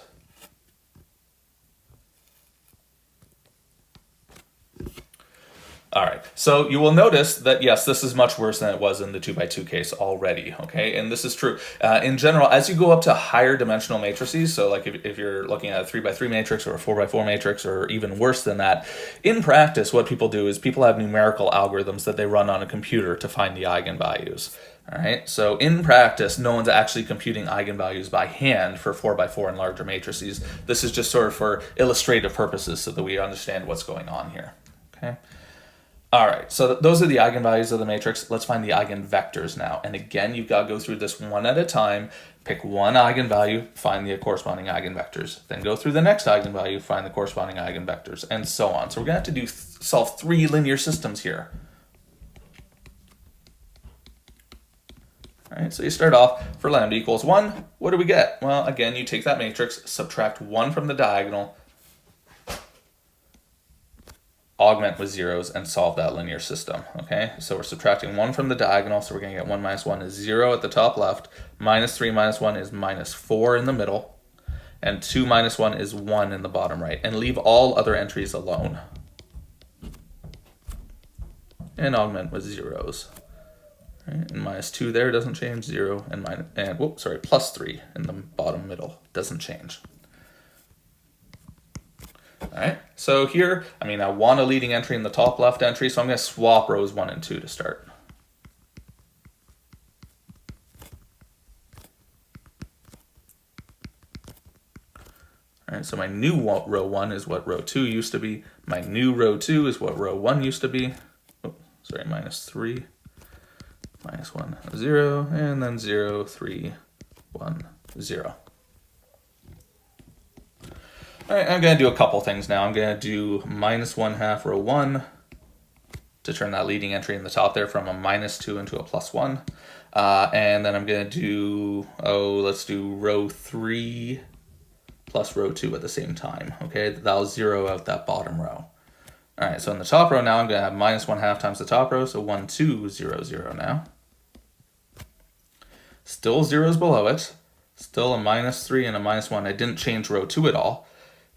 All right, so you will notice that, yes, this is much worse than it was in the 2 by 2 case already, okay? And this is true. In general, as you go up to higher dimensional matrices, so like if you're looking at a 3 by 3 matrix or a 4 by 4 matrix or even worse than that, in practice, what people do is people have numerical algorithms that they run on a computer to find the eigenvalues. All right, so in practice, no one's actually computing eigenvalues by hand for 4 by 4 and larger matrices. This is just sort of for illustrative purposes so that we understand what's going on here, okay? All right, so those are the eigenvalues of the matrix. Let's find the eigenvectors now. And again, you've got to go through this one at a time. Pick one eigenvalue, find the corresponding eigenvectors. Then go through the next eigenvalue, find the corresponding eigenvectors, and so on. So we're going to have to solve 3 linear systems here. All right, so you start off for lambda equals 1. What do we get? Well, again, you take that matrix, subtract 1 from the diagonal, augment with zeros, and solve that linear system, okay? So we're subtracting 1 from the diagonal, so we're going to get 1 minus 1 is 0 at the top left, minus 3 minus 1 is minus 4 in the middle, and 2 minus 1 is 1 in the bottom right, and leave all other entries alone. And augment with zeros. Right? And minus 2 there doesn't change, 0, and plus 3 in the bottom middle doesn't change. All right, so here, I want a leading entry in the top left entry, so I'm going to swap rows 1 and 2 to start. All right, so my new row 1 is what row 2 used to be. My new row 2 is what row 1 used to be. Minus 3, minus 1, 0, and then 0, 3, 1, 0. All right, I'm going to do a couple things now. I'm going to do minus 1/2 row 1 to turn that leading entry in the top there from a minus 2 into a plus 1. And then I'm going to do, let's do row 3 plus row 2 at the same time. Okay, that'll zero out that bottom row. All right, so in the top row now, I'm going to have minus 1/2 times the top row, so 1, 2, 0, 0 now. Still zeros below it. Still a minus 3 and a minus 1. I didn't change row 2 at all.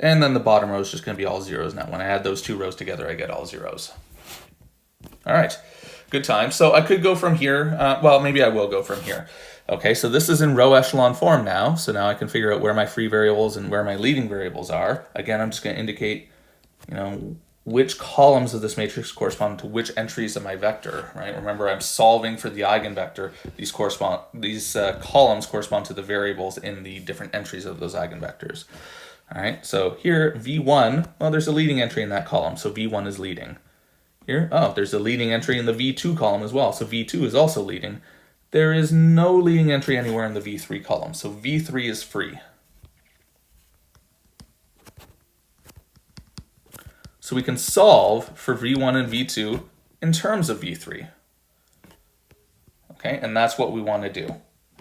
And then the bottom row is just going to be all zeros now. When I add those two rows together, I get all zeros. All right, good time. So I could go from here. Well, maybe I will go from here. Okay, so this is in row echelon form now. So now I can figure out where my free variables and where my leading variables are. Again, I'm just going to indicate, which columns of this matrix correspond to which entries of my vector, right? Remember, I'm solving for the eigenvector. These columns correspond to the variables in the different entries of those eigenvectors. All right, so here, V1, well, there's a leading entry in that column, so V1 is leading. Here, oh, there's a leading entry in the V2 column as well, so V2 is also leading. There is no leading entry anywhere in the V3 column, so V3 is free. So we can solve for V1 and V2 in terms of V3. Okay, and that's what we want to do.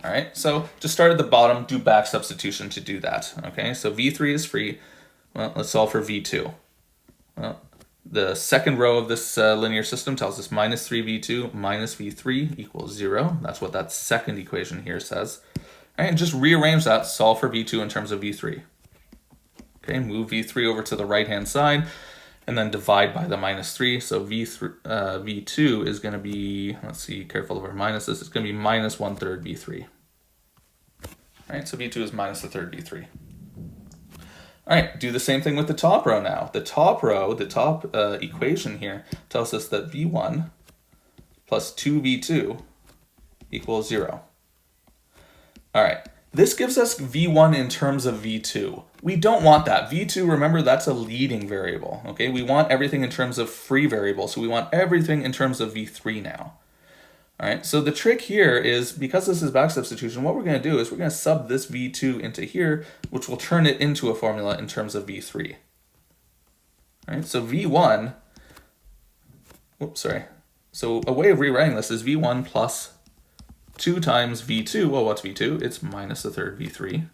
All right, so just start at the bottom, do back substitution to do that. Okay, so V3 is free. Well, let's solve for V2. Well, the second row of this linear system tells us minus 3V2 minus V3 equals 0. That's what that second equation here says. All right, and just rearrange that, solve for V2 in terms of V3. Okay, move V3 over to the right-hand side, and then divide by the minus 3. So V2 is going to be, let's see, careful of our minuses, it's going to be minus 1/3 V3. All right, so V2 is minus 1/3 V3. All right, do the same thing with the top row now. The top row, the top equation here tells us that V1 plus 2V2 equals 0. All right, this gives us V1 in terms of V2. We don't want that. V2, remember, that's a leading variable, okay? We want everything in terms of free variables, so we want everything in terms of V3 now. All right, so the trick here is, because this is back substitution, what we're going to do is we're going to sub this V2 into here, which will turn it into a formula in terms of V3. All right, so V1, So a way of rewriting this is V1 plus 2 times V2. Well, what's V2? It's minus 1/3 V3.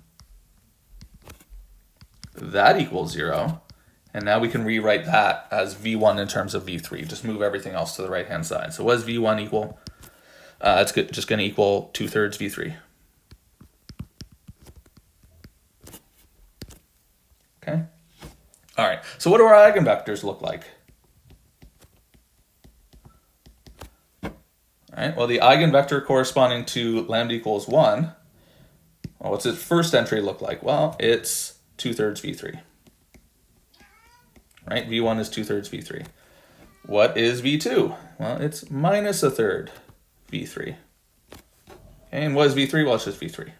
That equals 0. And now we can rewrite that as V1 in terms of V3. Just move everything else to the right-hand side. So what does V1 equal? It's just going to equal 2/3 V3. Okay. All right. So what do our eigenvectors look like? All right. Well, the eigenvector corresponding to lambda equals 1. Well, what's its first entry look like? Well, it's 2/3 V3. Right? V1 is 2/3 V3. What is V2? Well, it's minus 1/3 V3. Okay, and what is V3? Well, it's just V3.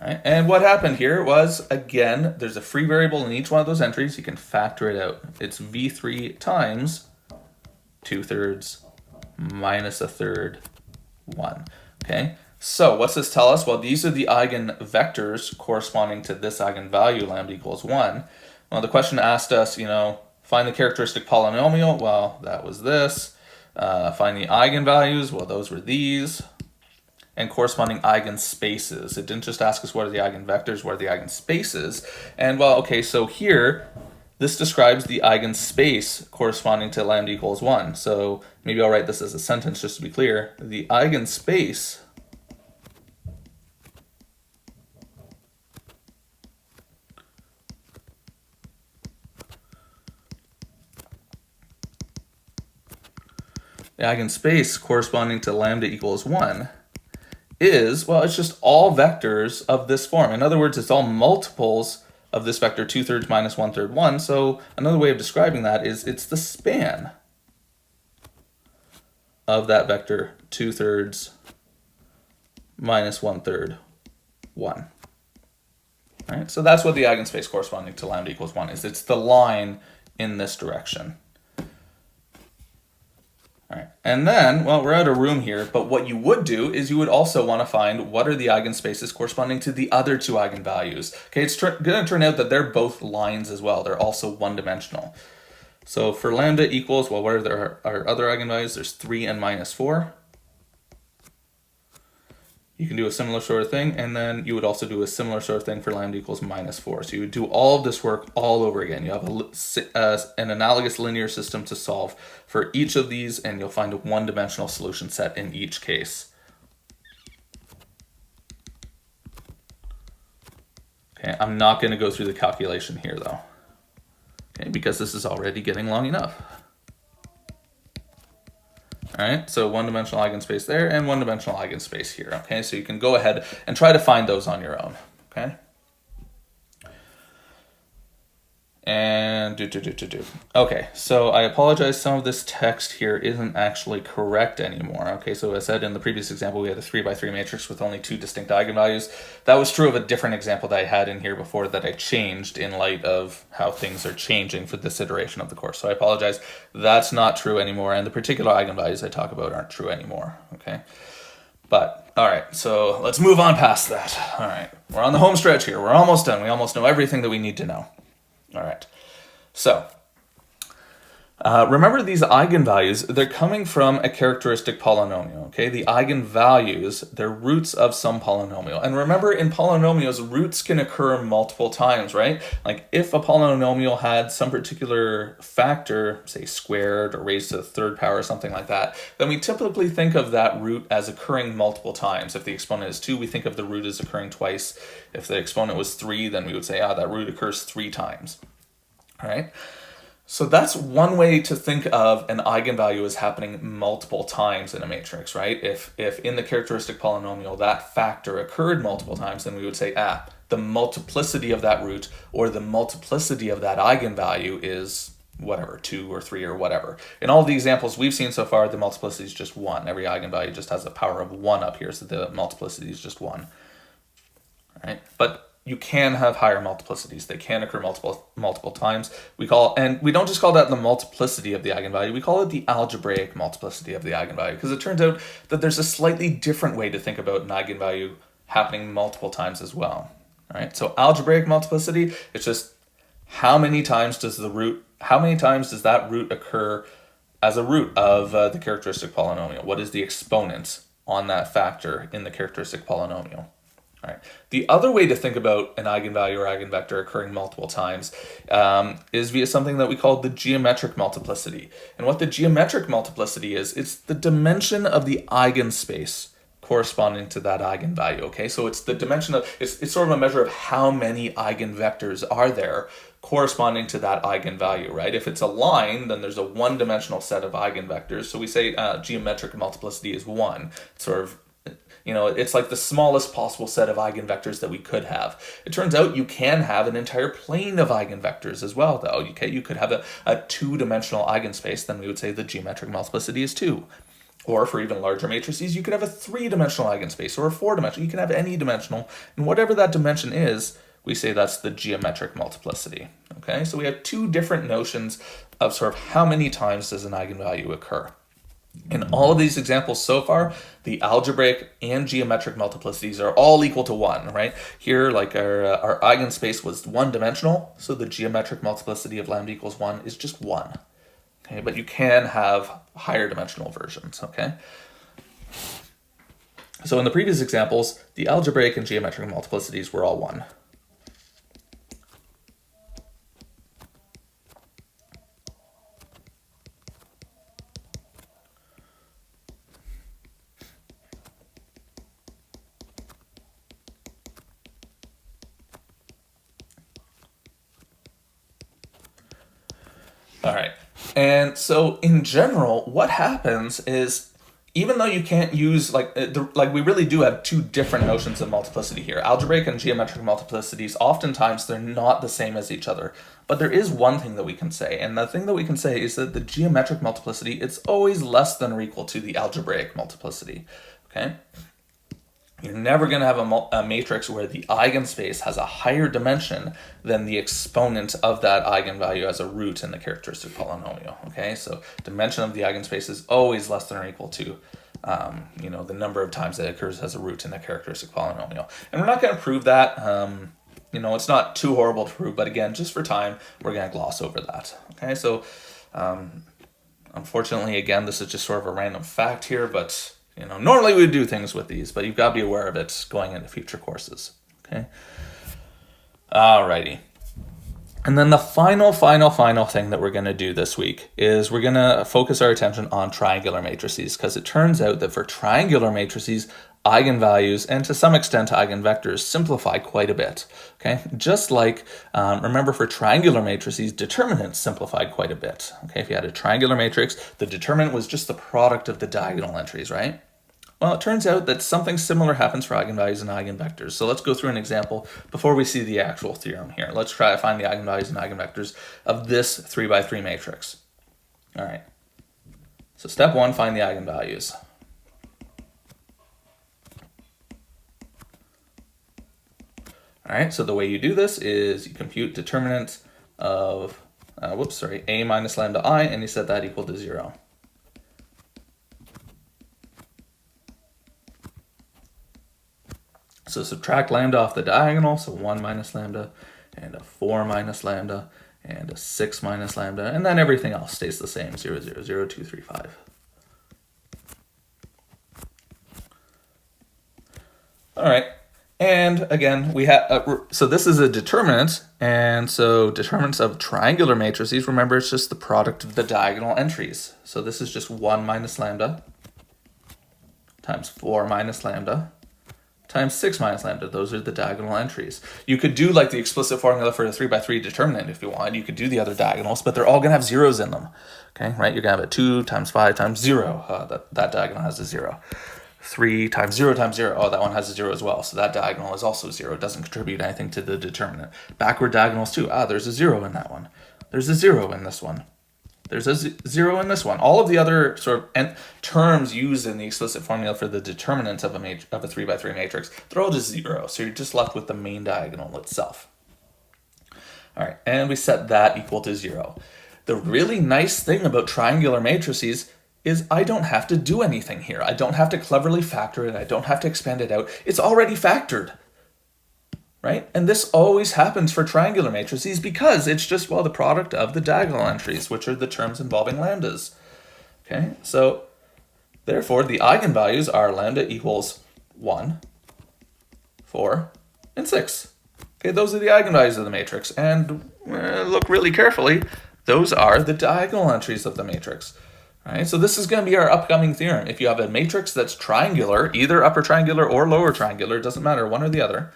All right, and what happened here was, again, there's a free variable in each one of those entries. You can factor it out. It's V3 times 2/3 minus 1/3 1. Okay, so what's this tell us? Well, these are the eigenvectors corresponding to this eigenvalue, lambda equals 1. Well, the question asked us, find the characteristic polynomial. Well, that was this. Find the eigenvalues. Well, those were these. And corresponding eigenspaces. It didn't just ask us what are the eigenvectors, what are the eigenspaces. And well, okay, so here, this describes the eigenspace corresponding to lambda equals 1. So maybe I'll write this as a sentence just to be clear. The eigenspace corresponding to lambda equals 1 is, well, it's just all vectors of this form. In other words, it's all multiples of this vector 2/3 minus 1/3 1. So another way of describing that is it's the span of that vector 2/3 minus 1/3 1. All right, so that's what the eigenspace corresponding to lambda equals 1 is. It's the line in this direction. All right, and then, well, we're out of room here, but what you would do is you would also want to find what are the eigenspaces corresponding to the other two eigenvalues. Okay, it's going to turn out that they're both lines as well. They're also one-dimensional. So for lambda equals, well, what are our other eigenvalues? There's 3 and minus 4. You can do a similar sort of thing, and then you would also do a similar sort of thing for lambda equals minus 4. So you would do all of this work all over again. You have an analogous linear system to solve for each of these, and you'll find a one-dimensional solution set in each case. Okay, I'm not going to go through the calculation here, though, okay, because this is already getting long enough. All All right, so one-dimensional eigenspace there and one-dimensional eigenspace here. Okay, so you can go ahead and try to find those on your own. Okay. And Okay, so I apologize, some of this text here isn't actually correct anymore. Okay, so as I said in the previous example, we had a 3 by 3 matrix with only 2 distinct eigenvalues. That was true of a different example that I had in here before that I changed in light of how things are changing for this iteration of the course. So I apologize, that's not true anymore, and the particular eigenvalues I talk about aren't true anymore. Okay, but all right, so let's move on past that. All right, we're on the home stretch here. We're almost done. We almost know everything that we need to know. All right, so remember these eigenvalues, they're coming from a characteristic polynomial, okay? The eigenvalues, they're roots of some polynomial. And remember, in polynomials, roots can occur multiple times, right? Like if a polynomial had some particular factor, say squared or raised to the third power or something like that, then we typically think of that root as occurring multiple times. If the exponent is 2, we think of the root as occurring twice. If the exponent was 3, then we would say, that root occurs 3 times, all right? So that's one way to think of an eigenvalue as happening multiple times in a matrix, right? If in the characteristic polynomial that factor occurred multiple times, then we would say, the multiplicity of that root or the multiplicity of that eigenvalue is whatever, 2 or 3 or whatever. In all the examples we've seen so far, the multiplicity is just 1. Every eigenvalue just has a power of 1 up here, so the multiplicity is just 1, right? But you can have higher multiplicities. They can occur multiple times. And we don't just call that the multiplicity of the eigenvalue, we call it the algebraic multiplicity of the eigenvalue, because it turns out that there's a slightly different way to think about an eigenvalue happening multiple times as well. All right, so algebraic multiplicity, it's just how many times does that root occur as a root of the characteristic polynomial? What is the exponent on that factor in the characteristic polynomial? All right. The other way to think about an eigenvalue or eigenvector occurring multiple times is via something that we call the geometric multiplicity. And what the geometric multiplicity is, it's the dimension of the eigenspace corresponding to that eigenvalue, okay? So it's the dimension of, it's sort of a measure of how many eigenvectors are there corresponding to that eigenvalue, right? If it's a line, then there's a one-dimensional set of eigenvectors. So we say geometric multiplicity is 1. It's sort of, it's like the smallest possible set of eigenvectors that we could have. It turns out you can have an entire plane of eigenvectors as well, though. Okay, you could have a 2-dimensional eigenspace, then we would say the geometric multiplicity is 2. Or for even larger matrices, you could have a 3-dimensional eigenspace or a 4-dimensional. You can have any dimensional, and whatever that dimension is, we say that's the geometric multiplicity. Okay, so we have 2 different notions of sort of how many times does an eigenvalue occur. In all of these examples so far, the algebraic and geometric multiplicities are all equal to 1, right? Here, like our eigenspace was 1-dimensional, so the geometric multiplicity of lambda equals 1 is just 1. Okay, but you can have higher dimensional versions, okay? So in the previous examples, the algebraic and geometric multiplicities were all 1. All right, and so in general, what happens is, even though you can't use, we really do have 2 different notions of multiplicity here. Algebraic and geometric multiplicities, oftentimes they're not the same as each other. But there is one thing that we can say, and the thing that we can say is that the geometric multiplicity, it's always less than or equal to the algebraic multiplicity, okay? You're never going to have a matrix where the eigenspace has a higher dimension than the exponent of that eigenvalue as a root in the characteristic polynomial, okay? So dimension of the eigenspace is always less than or equal to, the number of times that it occurs as a root in the characteristic polynomial. And we're not going to prove that. It's not too horrible to prove, but again, just for time, we're going to gloss over that, okay? So unfortunately, again, this is just sort of a random fact here, but normally we would do things with these, but you've got to be aware of it going into future courses, okay? Alrighty. And then the final thing that we're going to do this week is we're going to focus our attention on triangular matrices, because it turns out that for triangular matrices, eigenvalues and to some extent eigenvectors simplify quite a bit. Okay, just like remember for triangular matrices, determinants simplified quite a bit. Okay, if you had a triangular matrix, the determinant was just the product of the diagonal entries, right? Well, it turns out that something similar happens for eigenvalues and eigenvectors. So let's go through an example before we see the actual theorem here. Let's try to find the eigenvalues and eigenvectors of this 3x3 matrix. All right. So step one, find the eigenvalues. All right, so the way you do this is you compute determinant of, a minus lambda I, and you set that equal to 0. So subtract lambda off the diagonal, so 1 minus lambda, and a 4 minus lambda, and a 6 minus lambda, and then everything else stays the same, 0, 0, 0, 2, 3, 5. All right, and again, we have, so this is a determinant, and so determinants of triangular matrices, remember it's just the product of the diagonal entries. So this is just 1 minus lambda times 4 minus lambda times 6 minus lambda. Those are the diagonal entries. You could do like the explicit formula for a 3x3 determinant if you want. You could do the other diagonals, but they're all going to have zeros in them. Okay, right? You're going to have a 2 times 5 times 0. That diagonal has a 0. 3 times 0 times 0. Oh, that one has a 0 as well. So that diagonal is also 0. It doesn't contribute anything to the determinant. Backward diagonals too. There's a 0 in that one. There's a 0 in this one. There's a 0 in this one. All of the other sort of terms used in the explicit formula for the determinant of a 3x3 matrix, they're all just 0. So you're just left with the main diagonal itself. All right, and we set that equal to 0. The really nice thing about triangular matrices is I don't have to do anything here. I don't have to cleverly factor it. I don't have to expand it out. It's already factored. Right? And this always happens for triangular matrices because it's just, well, the product of the diagonal entries, which are the terms involving lambdas. Okay, so therefore the eigenvalues are lambda equals 1, 4, and 6. Okay, those are the eigenvalues of the matrix. And look really carefully, those are the diagonal entries of the matrix. Right? So this is going to be our upcoming theorem. If you have a matrix that's triangular, either upper triangular or lower triangular, it doesn't matter, one or the other,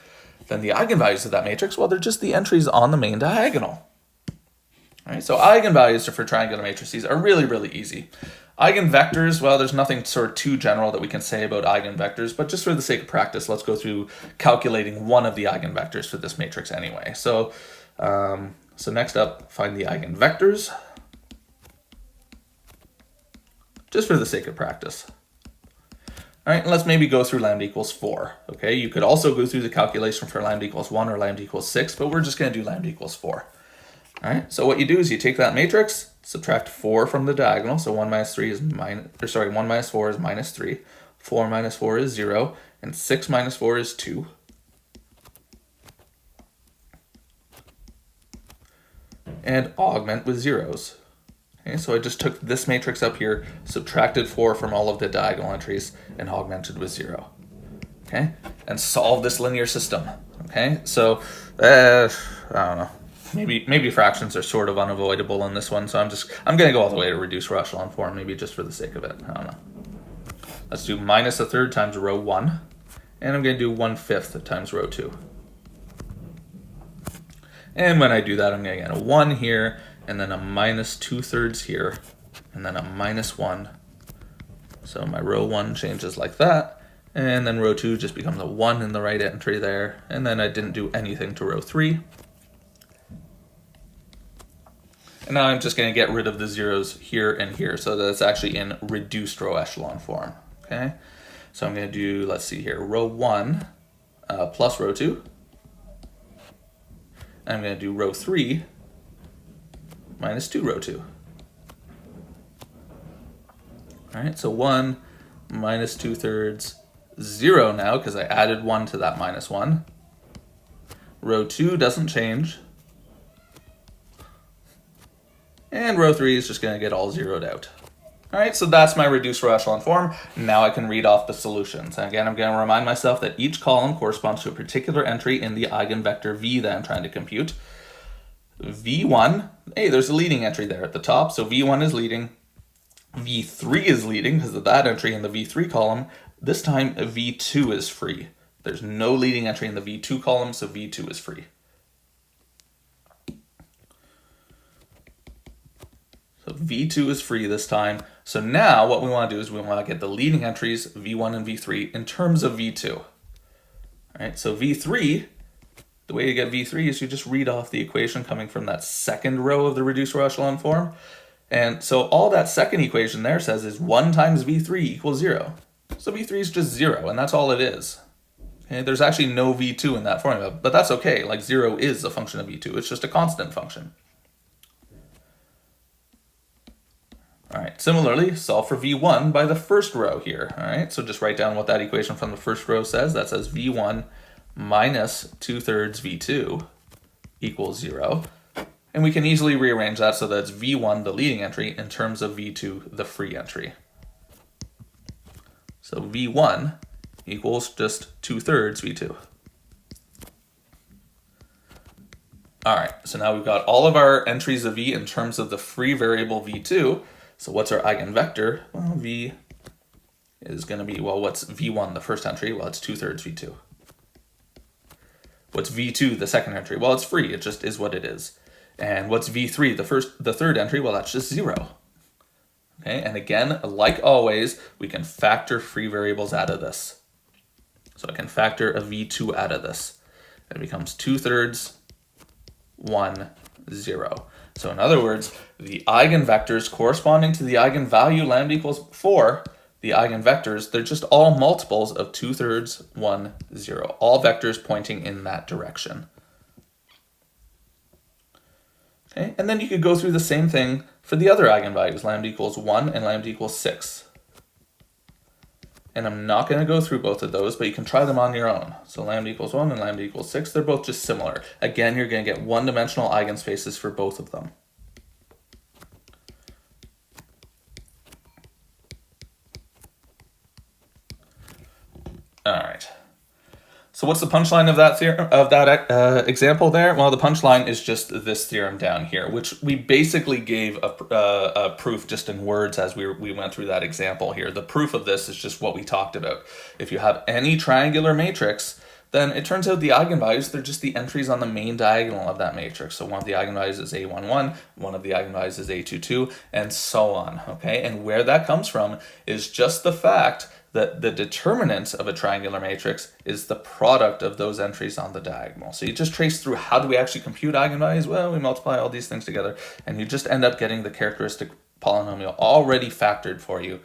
then the eigenvalues of that matrix, well, they're just the entries on the main diagonal. All right, so eigenvalues for triangular matrices are really, really easy. Eigenvectors, well, there's nothing sort of too general that we can say about eigenvectors, but just for the sake of practice, let's go through calculating one of the eigenvectors for this matrix anyway. So, next up, find the eigenvectors, just for the sake of practice. All right, let's maybe go through lambda equals 4, okay? You could also go through the calculation for lambda equals 1 or lambda equals 6, but we're just going to do lambda equals 4. All right, so what you do is you take that matrix, subtract 4 from the diagonal, so 1 minus 4 is minus 3, 4 minus 4 is 0, and 6 minus 4 is 2. And augment with zeros. Okay, so I just took this matrix up here, subtracted 4 from all of the diagonal entries, and augmented with 0. Okay, and solve this linear system. Okay, so I don't know. Maybe fractions are sort of unavoidable in this one, so I'm gonna go all the way to reduced row echelon form, maybe just for the sake of it. I don't know. Let's do minus a third times row 1, and I'm gonna do 1/5 times row 2. And when I do that, I'm gonna get a 1 here, and then a minus 2/3 here, and then a minus 1. So my row 1 changes like that, and then row 2 just becomes a 1 in the right entry there, and then I didn't do anything to row 3. And now I'm just going to get rid of the zeros here and here, so that it's actually in reduced row echelon form. Okay, so I'm going to do, let's see here, row 1 plus row 2. I'm going to do row 3 minus 2 row 2. All right, so 1 minus 2/3, 0 now, because I added 1 to that minus 1. Row 2 doesn't change. And row 3 is just going to get all zeroed out. All right, so that's my reduced row echelon form. Now I can read off the solutions. And again, I'm going to remind myself that each column corresponds to a particular entry in the eigenvector v that I'm trying to compute. V1, hey, there's a leading entry there at the top, so V1 is leading. V3 is leading because of that entry in the V3 column. This time V2 is free. There's no leading entry in the V2 column, so V2 is free. So V2 is free this time. So now what we want to do is we want to get the leading entries, V1 and V3, in terms of V2. All right, so V3, the way you get V3 is you just read off the equation coming from that second row of the reduced row echelon form. And so all that second equation there says is 1 times V3 equals 0. So V3 is just 0, and that's all it is. Okay, there's actually no V2 in that formula, but that's okay. Like 0 is a function of V2. It's just a constant function. All right, similarly, solve for V1 by the first row here. All right, so just write down what that equation from the first row says. That says V1 minus 2/3 V2 equals 0. And we can easily rearrange that so that's V1, the leading entry, in terms of V2, the free entry. So V1 equals just 2/3 V2. All right, so now we've got all of our entries of V in terms of the free variable V2. So what's our eigenvector? Well, V is going to be, well, what's V1, the first entry? Well, it's 2/3 V2. What's V2, the second entry? Well, it's free. It just is what it is. And what's V3, the third entry? Well, that's just 0. Okay, and again, like always, we can factor free variables out of this. So I can factor a V2 out of this. It becomes 2/3, 1, 0. So in other words, the eigenvectors corresponding to the eigenvalue lambda equals 4, the eigenvectors, they're just all multiples of 2/3, 1, 0. All vectors pointing in that direction. Okay, and then you could go through the same thing for the other eigenvalues, lambda equals 1 and lambda equals 6. And I'm not going to go through both of those, but you can try them on your own. So lambda equals 1 and lambda equals 6, they're both just similar. Again, you're going to get one-dimensional eigenspaces for both of them. All right. So what's the punchline of that theorem, of that example there? Well, the punchline is just this theorem down here, which we basically gave a proof just in words as we went through that example here. The proof of this is just what we talked about. If you have any triangular matrix, then it turns out the eigenvalues, they're just the entries on the main diagonal of that matrix. So one of the eigenvalues is A11, one of the eigenvalues is A22, and so on, okay? And where that comes from is just the fact that the determinant of a triangular matrix is the product of those entries on the diagonal. So you just trace through how do we actually compute eigenvalues? Well, we multiply all these things together, and you just end up getting the characteristic polynomial already factored for you.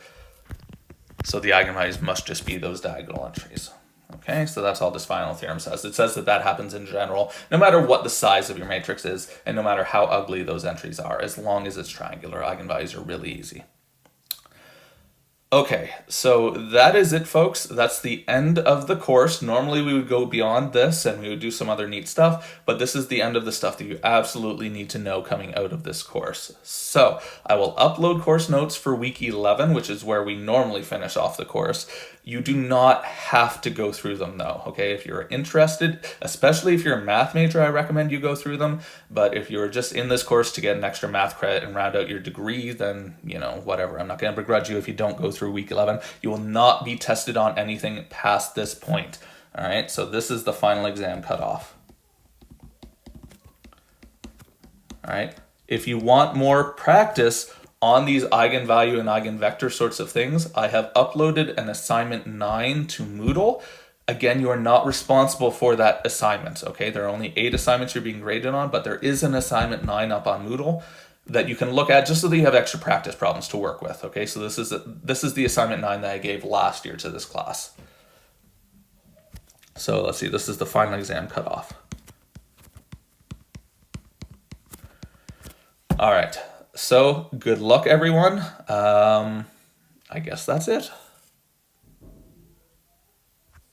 So the eigenvalues must just be those diagonal entries. Okay, so that's all this final theorem says. It says that that happens in general, no matter what the size of your matrix is, and no matter how ugly those entries are, as long as it's triangular, eigenvalues are really easy. Okay, so that is it, folks. That's the end of the course. Normally we would go beyond this and we would do some other neat stuff, but this is the end of the stuff that you absolutely need to know coming out of this course. So I will upload course notes for week 11, which is where we normally finish off the course. You do not have to go through them though, okay? If you're interested, especially if you're a math major, I recommend you go through them. But if you're just in this course to get an extra math credit and round out your degree, then, you know, whatever. I'm not going to begrudge you if you don't go through week 11. You will not be tested on anything past this point, all right? So this is the final exam cutoff. All right? If you want more practice on these eigenvalue and eigenvector sorts of things, I have uploaded an assignment 9 to Moodle. Again, you are not responsible for that assignment, okay? There are only 8 assignments you're being graded on, but there is an assignment 9 up on Moodle that you can look at just so that you have extra practice problems to work with, okay? So this is the assignment 9 that I gave last year to this class. So let's see, this is the final exam cutoff. All right. So good luck, everyone. I guess that's it.